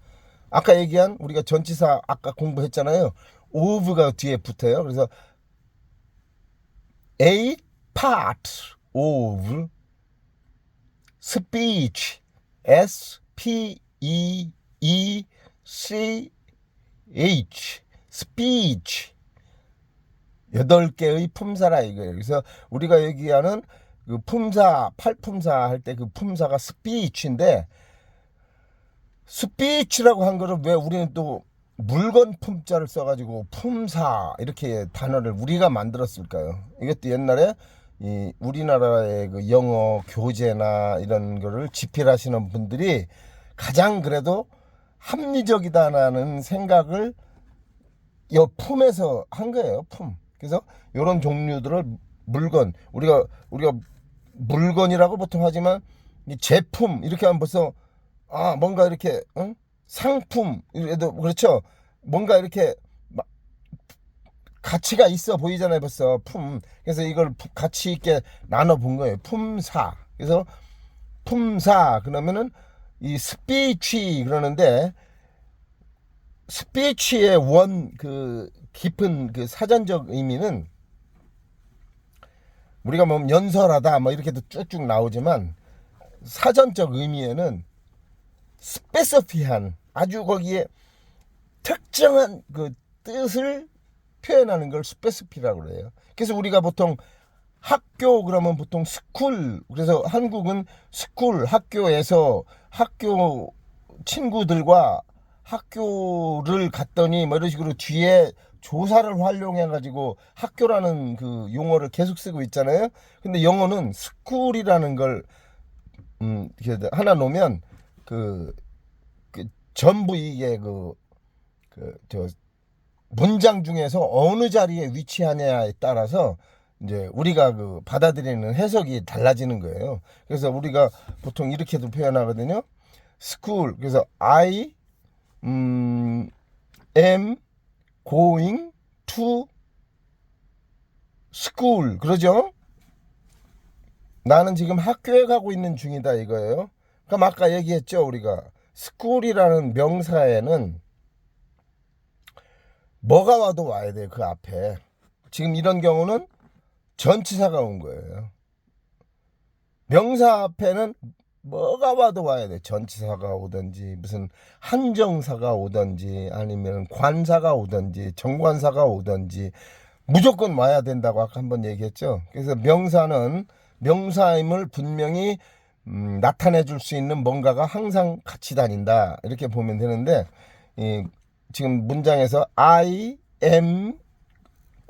아까 얘기한 우리가 전치사 아까 공부했잖아요. of가 뒤에 붙어요. 그래서 a part of speech. S-P-E-E-C-H. speech. 8개의 품사라 이거예요. 그래서 우리가 얘기하는 그 품사, 팔품사 할 때 그 품사가 speech인데, 스피치라고 한 거를 왜 우리는 또 물건 품자를 써가지고 품사 이렇게 단어를 우리가 만들었을까요? 이것도 옛날에 이 우리나라의 그 영어 교재나 이런 거를 집필하시는 분들이 가장 그래도 합리적이다라는 생각을 이 품에서 한 거예요. 품. 그래서 이런 종류들을 물건, 우리가 물건이라고 보통 하지만 이 제품 이렇게 하면 벌써 뭔가 이렇게 상품 이래도 그렇죠. 뭔가 이렇게 가치가 있어 보이잖아요. 벌써 품. 그래서 이걸 가치 있게 나눠 본 거예요. 품사. 그래서 품사 그러면은 이 스피치 그러는데, 스피치의 그 깊은 그 사전적 의미는 우리가 뭐 연설하다 뭐 이렇게도 쭉쭉 나오지만, 사전적 의미에는 스페시피한 아주 거기에 특정한 그 뜻을 표현하는 걸 스페시피라고 그래요. 그래서 우리가 보통 학교 그러면 보통 스쿨, 그래서 한국은 스쿨, 학교에서 학교 친구들과 학교를 갔더니 뭐 이런 식으로 뒤에 조사를 활용해 가지고 학교라는 그 용어를 계속 쓰고 있잖아요. 근데 영어는 스쿨이라는 걸 하나 놓으면 그 전부 이게 저 문장 중에서 어느 자리에 위치하냐에 따라서 이제 우리가 그 받아들이는 해석이 달라지는 거예요. 그래서 우리가 보통 이렇게도 표현하거든요. school. 그래서 I am going to school. 그러죠? 나는 지금 학교에 가고 있는 중이다 이거예요. 그럼 아까 얘기했죠, 우리가 school이라는 명사에는 뭐가 와도 와야 돼요. 그 앞에. 지금 이런 경우는 전치사가 온 거예요. 명사 앞에는 뭐가 와도 와야 돼. 전치사가 오든지 무슨 한정사가 오든지 아니면 관사가 오든지 정관사가 오든지 무조건 와야 된다고 아까 한번 얘기했죠. 그래서 명사는 명사임을 분명히 나타내 줄 수 있는 뭔가가 항상 같이 다닌다 이렇게 보면 되는데, 지금 문장에서 I am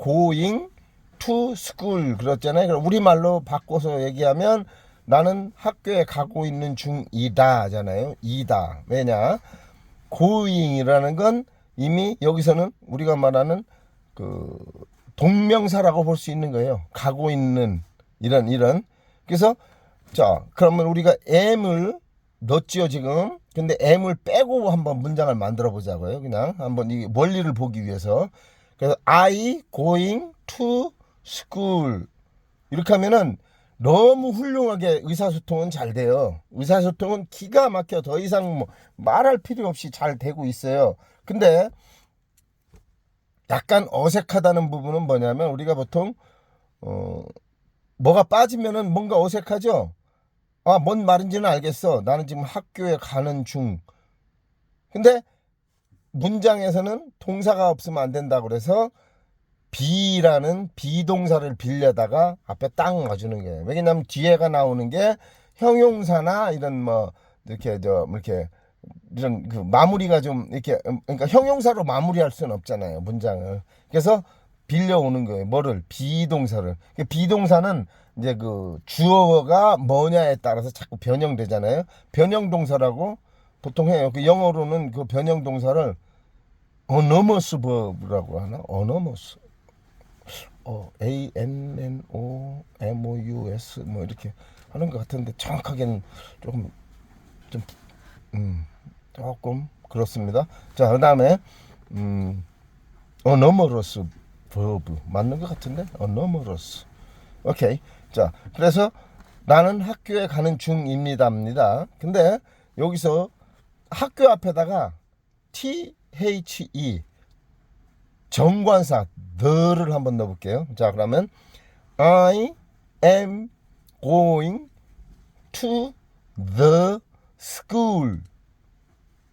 going to school 그랬잖아요. 그럼 우리말로 바꿔서 얘기하면 나는 학교에 가고 있는 중이다 잖아요. 이다. 왜냐? going이라는 건 이미 여기서는 우리가 말하는 그 동명사라고 볼 수 있는 거예요. 가고 있는 이런. 그래서 자, 그러면 우리가 am을 넣었지요 지금. 근데 am을 빼고 한번 문장을 만들어 보자고요. 그냥 한번 이 원리를 보기 위해서. 그래서 I going to school 이렇게 하면은 너무 훌륭하게 의사소통은 잘 돼요. 의사소통은 기가 막혀. 더 이상 뭐 말할 필요 없이 잘 되고 있어요. 근데 약간 어색하다는 부분은 뭐냐면, 우리가 보통 뭐가 빠지면은 뭔가 어색하죠. 뭔 말인지는 알겠어. 나는 지금 학교에 가는 중. 근데 문장에서는 동사가 없으면 안 된다고 그래서 be라는 비동사를 빌려다가 앞에 딱 놔주는 거예요. 왜냐면 뒤에가 나오는 게 형용사나 이런 뭐 이렇게 이런 그 마무리가 좀 이렇게, 그러니까 형용사로 마무리할 수는 없잖아요, 문장을. 그래서 빌려오는 거예요. 뭐를? 비동사를. 비동사는 이제 그 주어가 뭐냐에 따라서 자꾸 변형되잖아요. 변형동사라고 보통 해요. 그 영어로는 그 변형동사를 어너머스 버브라고 하나? 어너머스. ANNOMOUS 뭐 이렇게 하는 것 같은데 정확하게는 조금 그렇습니다. 자, 그다음에 어너머러스 버브 맞는 것 같은데, 어너머러스. 오케이. 자, 그래서 나는 학교에 가는 중입니다입니다. 근데 여기서 학교 앞에다가 THE 정관사 the를 한번 넣어볼게요. 자, 그러면 I am going to the school.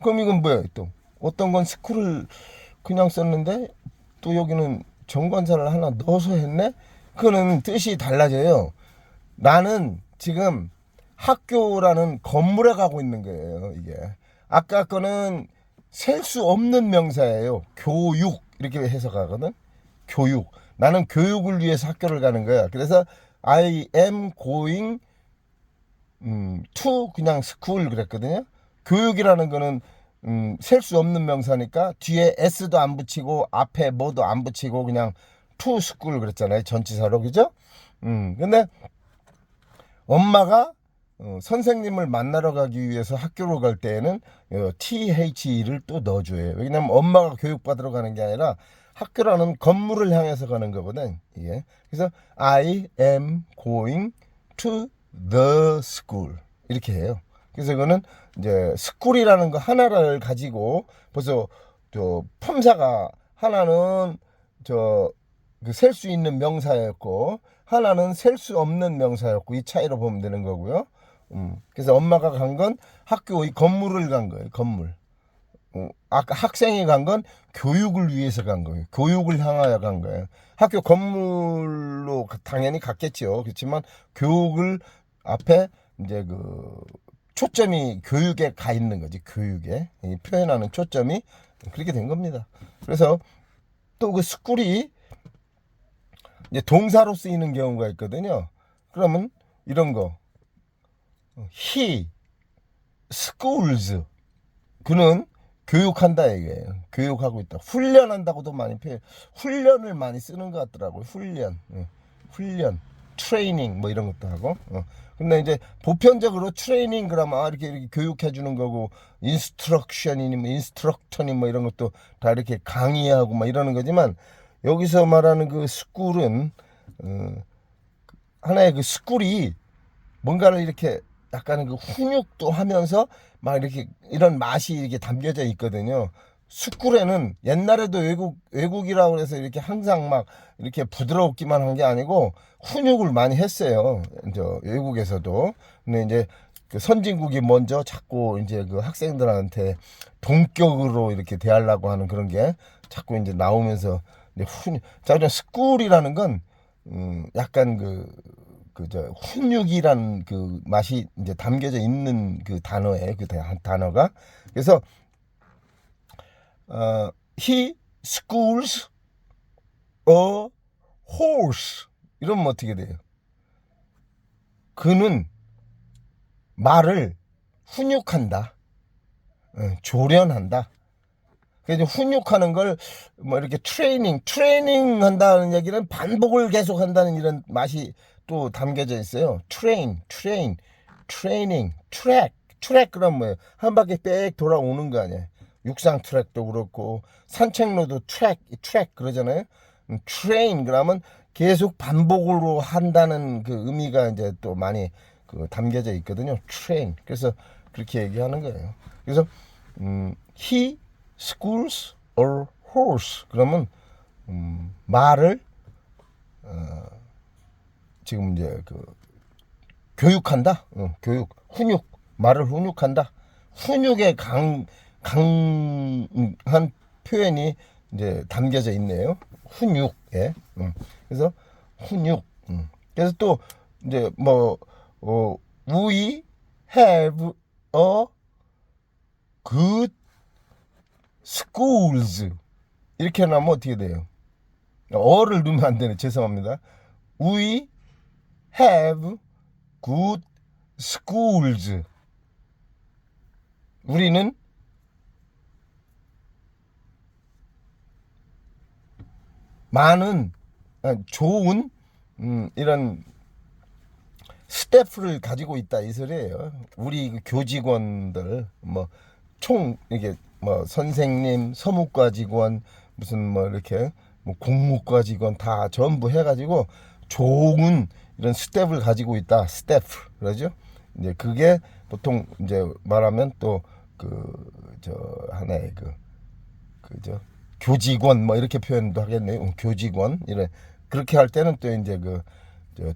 그럼 이건 뭐야 또? 어떤 건 스쿨을 그냥 썼는데 또 여기는 정관사를 하나 넣어서 했네? 그거는 뜻이 달라져요. 나는 지금 학교라는 건물에 가고 있는 거예요, 이게. 아까 거는 셀 수 없는 명사예요. 교육 이렇게 해석하거든. 교육. 나는 교육을 위해서 학교를 가는 거야. 그래서 I am going to 그냥 school 그랬거든요. 교육이라는 거는 셀 수 없는 명사니까 뒤에 s도 안 붙이고 앞에 뭐도 안 붙이고 그냥 to school 그랬잖아요. 전치사로. 그죠? 근데 엄마가 선생님을 만나러 가기 위해서 학교로 갈 때에는 THE를 또 넣어줘요. 왜냐면 엄마가 교육받으러 가는 게 아니라 학교라는 건물을 향해서 가는 거거든. 이게. 그래서 I am going to the school 이렇게 해요. 그래서 이거는 이제 스쿨이라는 거 하나를 가지고 벌써 저 품사가 하나는 저 셀 수 있는 명사였고 하나는 셀 수 없는 명사였고 이 차이로 보면 되는 거고요. 그래서 엄마가 간 건 학교의 건물을 간 거예요. 건물. 아까 학생이 간 건 교육을 위해서 간 거예요. 교육을 향하여 간 거예요. 학교 건물로 당연히 갔겠죠. 그렇지만 교육을 앞에 이제 그 초점이 교육에 가 있는 거지. 교육에 이 표현하는 초점이 그렇게 된 겁니다. 그래서 또 그 스쿨이 이제 동사로 쓰이는 경우가 있거든요. 그러면 이런 거 he schools 그는 교육한다 이거예요. 교육하고 있다. 훈련한다고도 많이 훈련을 많이 쓰는 것 같더라고요. 훈련, 트레이닝 뭐 이런 것도 하고. 근데 이제 보편적으로 트레이닝 그러면 이렇게 교육해 주는 거고 인스트럭션이니 뭐 인스트럭터니 뭐 이런 것도 다 이렇게 강의하고 뭐 이러는 거지만 여기서 말하는 그 스쿨은 하나의 그 스쿨이 뭔가를 이렇게 약간 그 훈육도 하면서 막 이렇게 이런 맛이 이렇게 담겨져 있거든요. 스쿨에는 옛날에도 외국이라고 해서 이렇게 항상 막 이렇게 부드럽기만 한 게 아니고 훈육을 많이 했어요. 이제 외국에서도. 근데 이제 그 선진국이 먼저 자꾸 이제 그 학생들한테 동격으로 이렇게 대하려고 하는 그런 게 자꾸 이제 나오면서 자, 스쿨이라는 건 약간 저 훈육이란 그 맛이 이제 담겨져 있는 그 단어예요. 그 단어가. 그래서 he schools a horse 이러면 어떻게 돼요? 그는 말을 훈육한다. 조련한다. 그래서 훈육하는 걸 뭐 이렇게 트레이닝 한다는 얘기는 반복을 계속 한다는 이런 맛이 또 담겨져 있어요. 트레이닝, 트랙 그럼 뭐예요? 한 바퀴 빽 돌아오는 거 아니에요? 육상 트랙도 그렇고 산책로도 트랙 그러잖아요. 트레인 그러면 계속 반복으로 한다는 그 의미가 이제 또 많이 그 담겨져 있거든요. 트레인. 그래서 그렇게 얘기하는 거예요. 그래서 he schools a horse 그러면 말을 지금 이제 그 교육한다. 훈육 말을 훈육한다. 훈육의 강한 표현이 이제 담겨져 있네요. 훈육에. 그래서 훈육. 그래서 또 이제 뭐 we have a good schools 이렇게 나면 어떻게 돼요? 어를 넣으면 안 되네. 죄송합니다. We have good schools. 우리는 많은 좋은 이런 스태프를 가지고 있다 이 소리예요. 우리 그 교직원들 뭐 총 이게 뭐 선생님, 서무과 직원 무슨 뭐 이렇게 뭐 국무과 직원 다 전부 해가지고 좋은 이런 스태프를 가지고 있다. 스태프 그러죠. 이제 그게 보통 이제 말하면 또 저 하나의 그저 교직원 뭐 이렇게 표현도 하겠네요. 교직원 이래 그렇게 할 때는 또 이제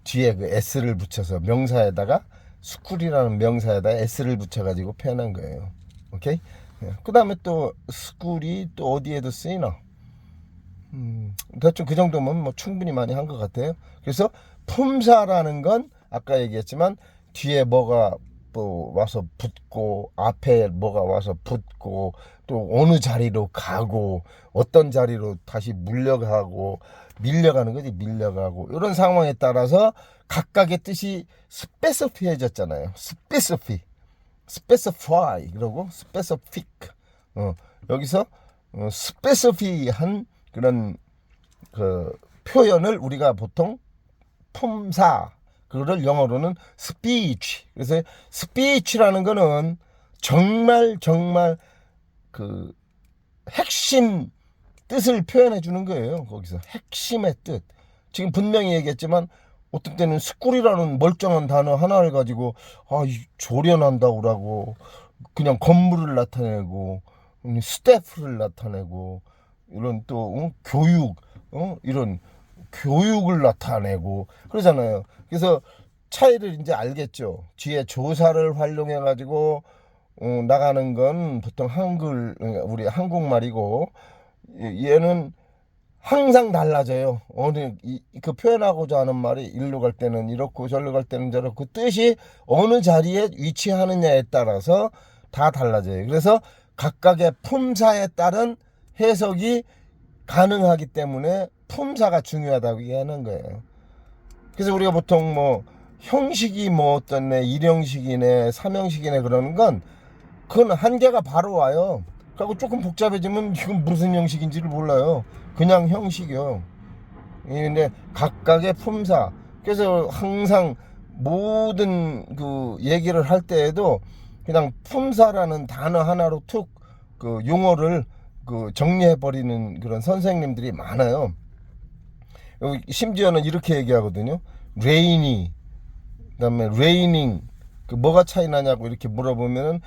뒤에 그 s를 붙여서 명사에다가 스쿨이라는 명사에다 s를 붙여가지고 표현한 거예요. 오케이? 그 다음에 또 스쿨이 또 어디에도 쓰이나? 대충 그 정도면 뭐 충분히 많이 한 것 같아요. 그래서 품사라는 건 아까 얘기했지만 뒤에 뭐가 또 와서 붙고 앞에 뭐가 와서 붙고 또 어느 자리로 가고 어떤 자리로 다시 물려가고 밀려가는 거지, 밀려가고 이런 상황에 따라서 각각의 뜻이 스페시피해졌잖아요. 스페시파이 그러고 스페시픽. 여기서 스페시피한 그런 그 표현을 우리가 보통 품사, 그거를 영어로는 speech. 그래서 speech라는 거는 정말 그 핵심 뜻을 표현해 주는 거예요. 거기서 핵심의 뜻. 지금 분명히 얘기했지만 어떤 때는 스쿨이라는 멀쩡한 단어 하나를 가지고 조련한다고 그러고 그냥 건물을 나타내고 스태프를 나타내고 이런 또 교육 이런 교육을 나타내고 그러잖아요. 그래서 차이를 이제 알겠죠. 뒤에 조사를 활용해 가지고 나가는 건 보통 우리 한국말이고 얘는 항상 달라져요. 그 표현하고자 하는 말이 일로 갈 때는 이렇고 절로 갈 때는 저렇고 뜻이 어느 자리에 위치하느냐에 따라서 다 달라져요. 그래서 각각의 품사에 따른 해석이 가능하기 때문에 품사가 중요하다고 얘기하는 거예요. 그래서 우리가 보통 뭐 형식이 뭐 어떻네, 일형식이네, 삼형식이네 그러는 건 그건 한계가 바로 와요. 그리고 조금 복잡해지면 이건 무슨 형식인지를 몰라요. 그냥 형식이요. 근데 각각의 품사. 그래서 항상 모든 그 얘기를 할 때에도 그냥 품사라는 단어 하나로 툭 그 용어를 그 정리해 버리는 그런 선생님들이 많아요. 심지어는 이렇게 얘기하거든요. 레이니, 그다음에 레이닝, 그 뭐가 차이 나냐고 이렇게 물어보면은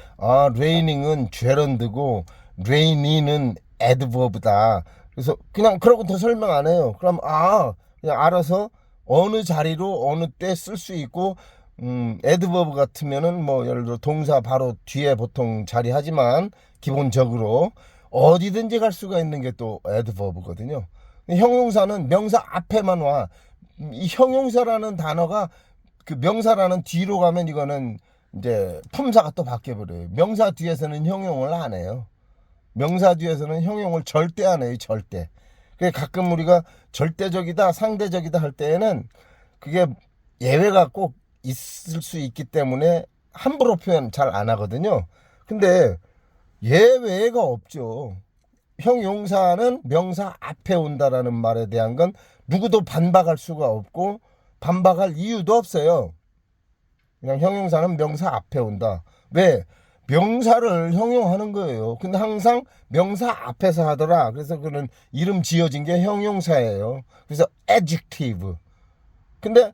레이닝은 제런드고 레이니는 애드버브다. 그래서 그냥 그러고 더 설명 안 해요. 그럼 그냥 알아서 어느 자리로 어느 때 쓸 수 있고 애드버브 같으면은 뭐 예를 들어 동사 바로 뒤에 보통 자리하지만 기본적으로 어디든지 갈 수가 있는 게 또 애드버브거든요. 형용사는 명사 앞에만 와. 이 형용사라는 단어가 그 명사라는 뒤로 가면 이거는 이제 품사가 또 바뀌어버려요. 명사 뒤에서는 형용을 안 해요. 명사 뒤에서는 형용을 절대 안 해요. 절대. 그래서 가끔 우리가 절대적이다, 상대적이다 할 때에는 그게 예외가 꼭 있을 수 있기 때문에 함부로 표현 잘 안 하거든요. 근데 예외가 없죠. 형용사는 명사 앞에 온다라는 말에 대한 건 누구도 반박할 수가 없고 반박할 이유도 없어요. 그냥 형용사는 명사 앞에 온다. 왜? 명사를 형용하는 거예요. 근데 항상 명사 앞에서 하더라. 그래서 그는 이름 지어진 게 형용사예요. 그래서 adjective. 근데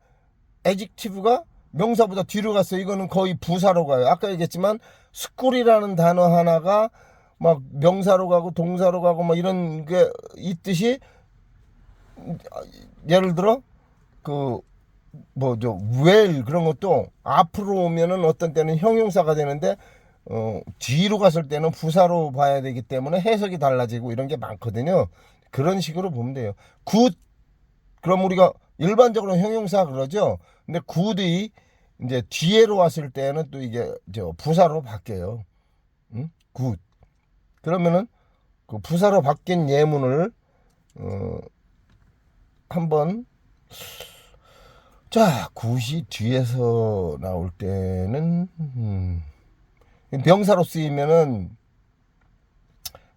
adjective가 명사보다 뒤로 갔어요. 이거는 거의 부사로 가요. 아까 얘기했지만 school이라는 단어 하나가 막 명사로 가고 동사로 가고 막 이런 게 있듯이 예를 들어 그 well 그런 것도 앞으로 오면은 어떤 때는 형용사가 되는데 뒤로 갔을 때는 부사로 봐야 되기 때문에 해석이 달라지고 이런 게 많거든요. 그런 식으로 보면 돼요. good 그럼 우리가 일반적으로 형용사 그러죠. 근데 good이 이제 뒤에로 왔을 때는 또 이게 부사로 바뀌어요. good 그러면은 그 부사로 바뀐 예문을 한번 자, 굿이 뒤에서 나올 때는 명사로 쓰이면은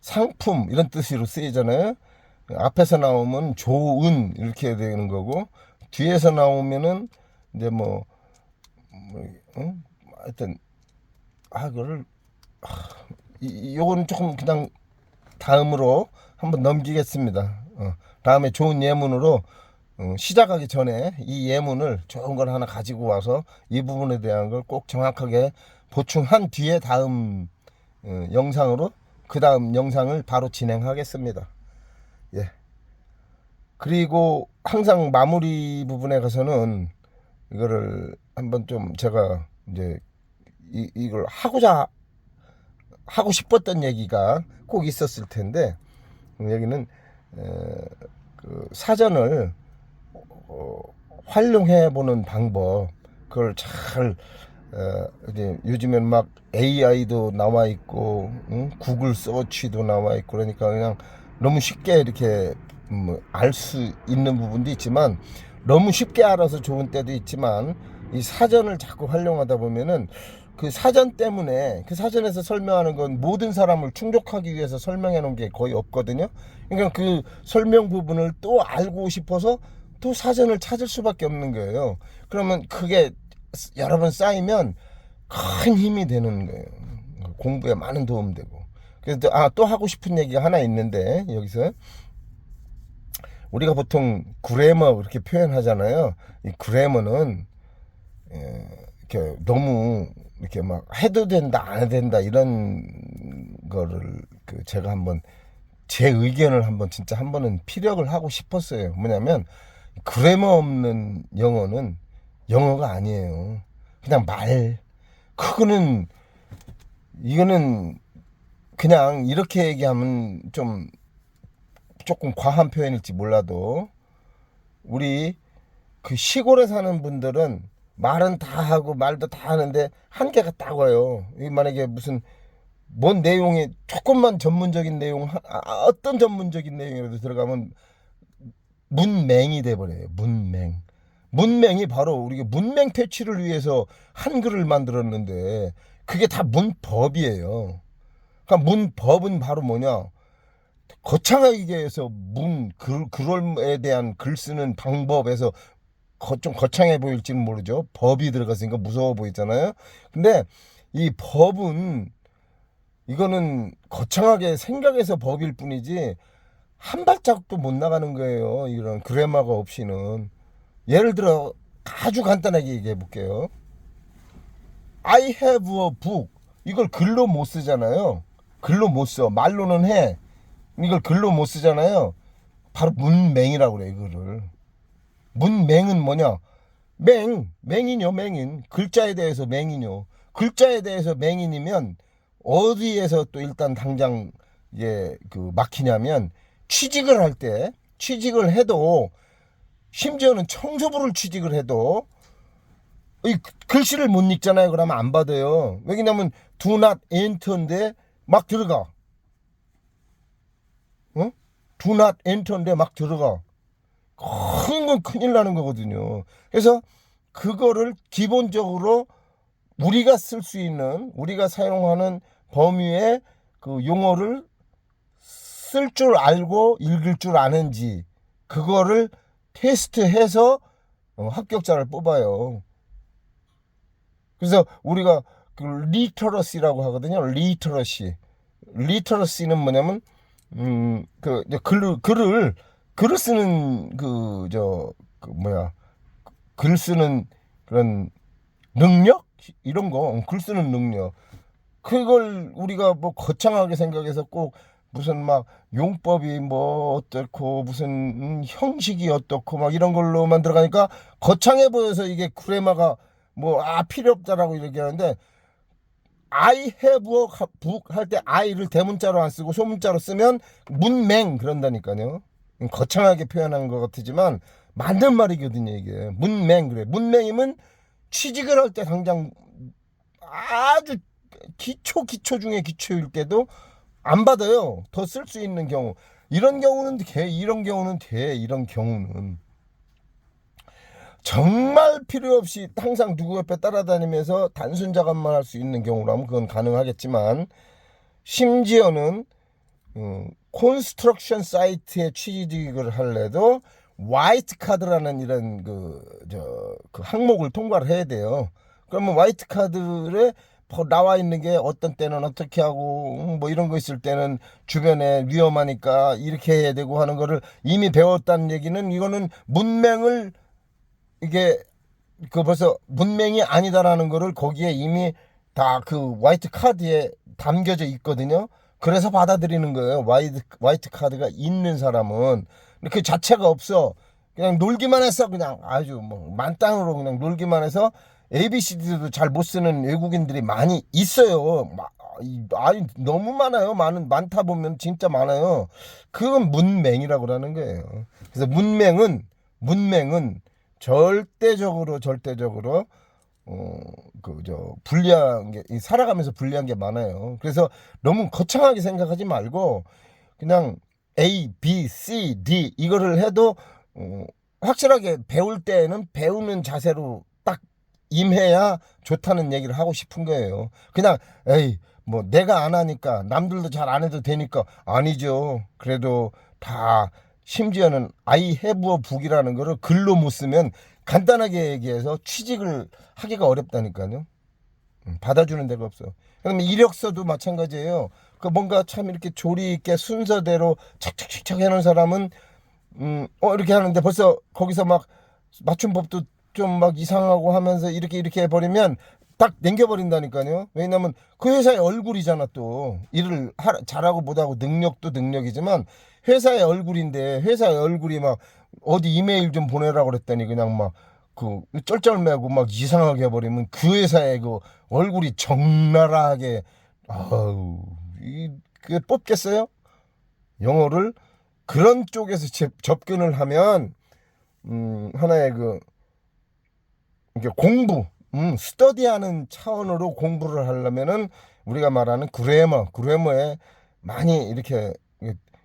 상품 이런 뜻으로 쓰이잖아요. 앞에서 나오면 좋은 이렇게 되는 거고 뒤에서 나오면은 이제 하여튼 그거를 요거는 조금 그냥 다음으로 한번 넘기겠습니다. 다음에 좋은 예문으로 시작하기 전에 이 예문을 좋은 걸 하나 가지고 와서 이 부분에 대한 걸 꼭 정확하게 보충한 뒤에 다음 영상으로 그 다음 영상을 바로 진행하겠습니다. 예. 그리고 항상 마무리 부분에 가서는 이거를 한번 좀 제가 이제 이걸 하고 싶었던 얘기가 꼭 있었을 텐데, 여기는 그 사전을 활용해 보는 방법, 그걸 잘 이제 요즘엔 막 AI도 나와 있고, 구글 서치도 나와 있고, 그러니까 그냥 너무 쉽게 이렇게 알 수 있는 부분도 있지만, 너무 쉽게 알아서 좋은 때도 있지만, 이 사전을 자꾸 활용하다 보면은 그 사전 때문에, 그 사전에서 설명하는 건 모든 사람을 충족하기 위해서 설명해 놓은 게 거의 없거든요. 그러니까 그 설명 부분을 또 알고 싶어서 또 사전을 찾을 수밖에 없는 거예요. 그러면 그게 여러 번 쌓이면 큰 힘이 되는 거예요. 공부에 많은 도움 되고. 그래서 또 하고 싶은 얘기가 하나 있는데, 여기서 우리가 보통 그래머 이렇게 표현하잖아요. 이 그래머는 이렇게 너무 이렇게 막 해도 된다 안 해도 된다 이런 거를 제가 한번 제 의견을 한번 진짜 한 번은 피력을 하고 싶었어요. 뭐냐면 그래머 없는 영어는 영어가 아니에요. 그냥 말. 그거는 이거는 그냥 이렇게 얘기하면 좀 조금 과한 표현일지 몰라도, 우리 그 시골에 사는 분들은 말은 다 하고 말도 다 하는데 한계가 딱 와요. 만약에 무슨 뭔 내용이 조금만 전문적인 내용, 어떤 전문적인 내용이라도 들어가면 문맹이 돼버려요. 문맹이 바로 우리가 문맹 퇴치를 위해서 한글을 만들었는데, 그게 다 문법이에요. 그러니까 문법은 바로 뭐냐, 거창하게 해서 글에 대한 글 쓰는 방법에서 좀 거창해 보일지는 모르죠. 법이 들어갔으니까 무서워 보이잖아요. 근데 이 법은, 이거는 거창하게 생각해서 법일 뿐이지 한 발자국도 못 나가는 거예요. 이런 그래머가 없이는. 예를 들어 아주 간단하게 얘기해 볼게요. I have a book. 이걸 글로 못 쓰잖아요. 글로 못 써. 말로는 해. 이걸 글로 못 쓰잖아요. 바로 문맹이라고 그래, 이거를. 문맹은 뭐냐? 맹인요, 맹인. 글자에 대해서 맹인요. 글자에 대해서 맹인이면 어디에서 또 일단 당장 막히냐면, 취직을 해도, 심지어는 청소부를 취직을 해도 이 글씨를 못 읽잖아요. 그러면 안 받아요. 왜냐면 do not enter인데 막 들어가. do not enter인데 막 들어가. 큰 건 큰일 나는 거거든요. 그래서 그거를 기본적으로 우리가 쓸 수 있는, 우리가 사용하는 범위의 그 용어를 쓸 줄 알고 읽을 줄 아는지, 그거를 테스트해서 합격자를 뽑아요. 그래서 우리가 그 리터러시라고 하거든요. 리터러시는 뭐냐면 글을 쓰는 글 쓰는 그런 능력, 이런 거, 글 쓰는 능력. 그걸 우리가 뭐 거창하게 생각해서 꼭 무슨 막 용법이 뭐 어떻고 무슨 형식이 어떻고 막 이런 걸로만 들어가니까 거창해 보여서 이게 그래마가 뭐 필요 없다라고 이렇게 하는데, I have a book 할 때 I를 대문자로 안 쓰고 소문자로 쓰면 문맹 그런다니까요. 거창하게 표현한 것 같지만 맞는 말이거든요. 이게 문맹. 그래, 문맹이면 취직을 할 때 당장 아주 기초 중에 기초일 때도 안 받아요. 더 쓸 수 있는 경우. 이런 경우는 정말 필요 없이 항상 누구 옆에 따라다니면서 단순 작업만 할 수 있는 경우라면 그건 가능하겠지만, 심지어는 콘스트럭션 사이트에 취직을 할래도 화이트 카드라는 이런 그 항목을 통과를 해야 돼요. 그러면 화이트 카드에 나와 있는 게 어떤 때는 어떻게 하고 뭐 이런 거 있을 때는 주변에 위험하니까 이렇게 해야 되고 하는 거를 이미 배웠다는 얘기는, 이거는 문맹을, 이게 벌써 문맹이 아니다라는 거를 거기에 이미 다 그 화이트 카드에 담겨져 있거든요. 그래서 받아들이는 거예요. 화이트 카드가 있는 사람은. 그 자체가 없어. 그냥 놀기만 했어. 그냥 아주 뭐 만땅으로 그냥 놀기만 해서 ABCD도 잘 못 쓰는 외국인들이 많이 있어요. 아니 너무 많아요. 많다 보면 진짜 많아요. 그건 문맹이라고 하는 거예요. 그래서 문맹은 절대적으로 불리한 게 살아가면서 불리한 게 많아요. 그래서 너무 거창하게 생각하지 말고 그냥 A, B, C, D 이거를 해도 확실하게 배울 때는 배우는 자세로 딱 임해야 좋다는 얘기를 하고 싶은 거예요. 그냥 에이 뭐 내가 안 하니까 남들도 잘 안 해도 되니까 아니죠. 그래도 다 심지어는 I have a book이라는 거를 글로 못 쓰면 간단하게 얘기해서 취직을 하기가 어렵다니까요. 받아주는 데가 없어. 그다음에 이력서도 마찬가지예요. 그 뭔가 참 이렇게 조리 있게 순서대로 착착착착 해놓은 사람은 이렇게 하는데 벌써 거기서 막 맞춤법도 좀 막 이상하고 하면서 이렇게 해버리면 딱 남겨버린다니까요. 왜냐면 그 회사의 얼굴이잖아. 또 일을 잘하고 못하고 능력도 능력이지만 회사의 얼굴인데 회사의 얼굴이 막 어디 이메일 좀 보내라고 그랬더니 그냥 막 그 쩔쩔매고 막 이상하게 해버리면 그 회사의 그 얼굴이 적나라하게 아우 그게 뽑겠어요? 영어를 그런 쪽에서 접근을 하면 하나의 이게 공부 스터디하는 차원으로 공부를 하려면은 우리가 말하는 그래머에 많이 이렇게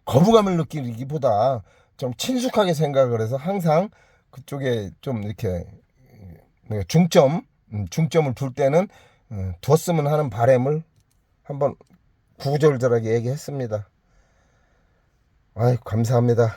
거부감을 느끼기보다 좀 친숙하게 생각을 해서 항상 그쪽에 좀 이렇게 중점을 둘 때는 두었으면 하는 바람을 한번 구구절절하게 얘기했습니다. 아이 감사합니다.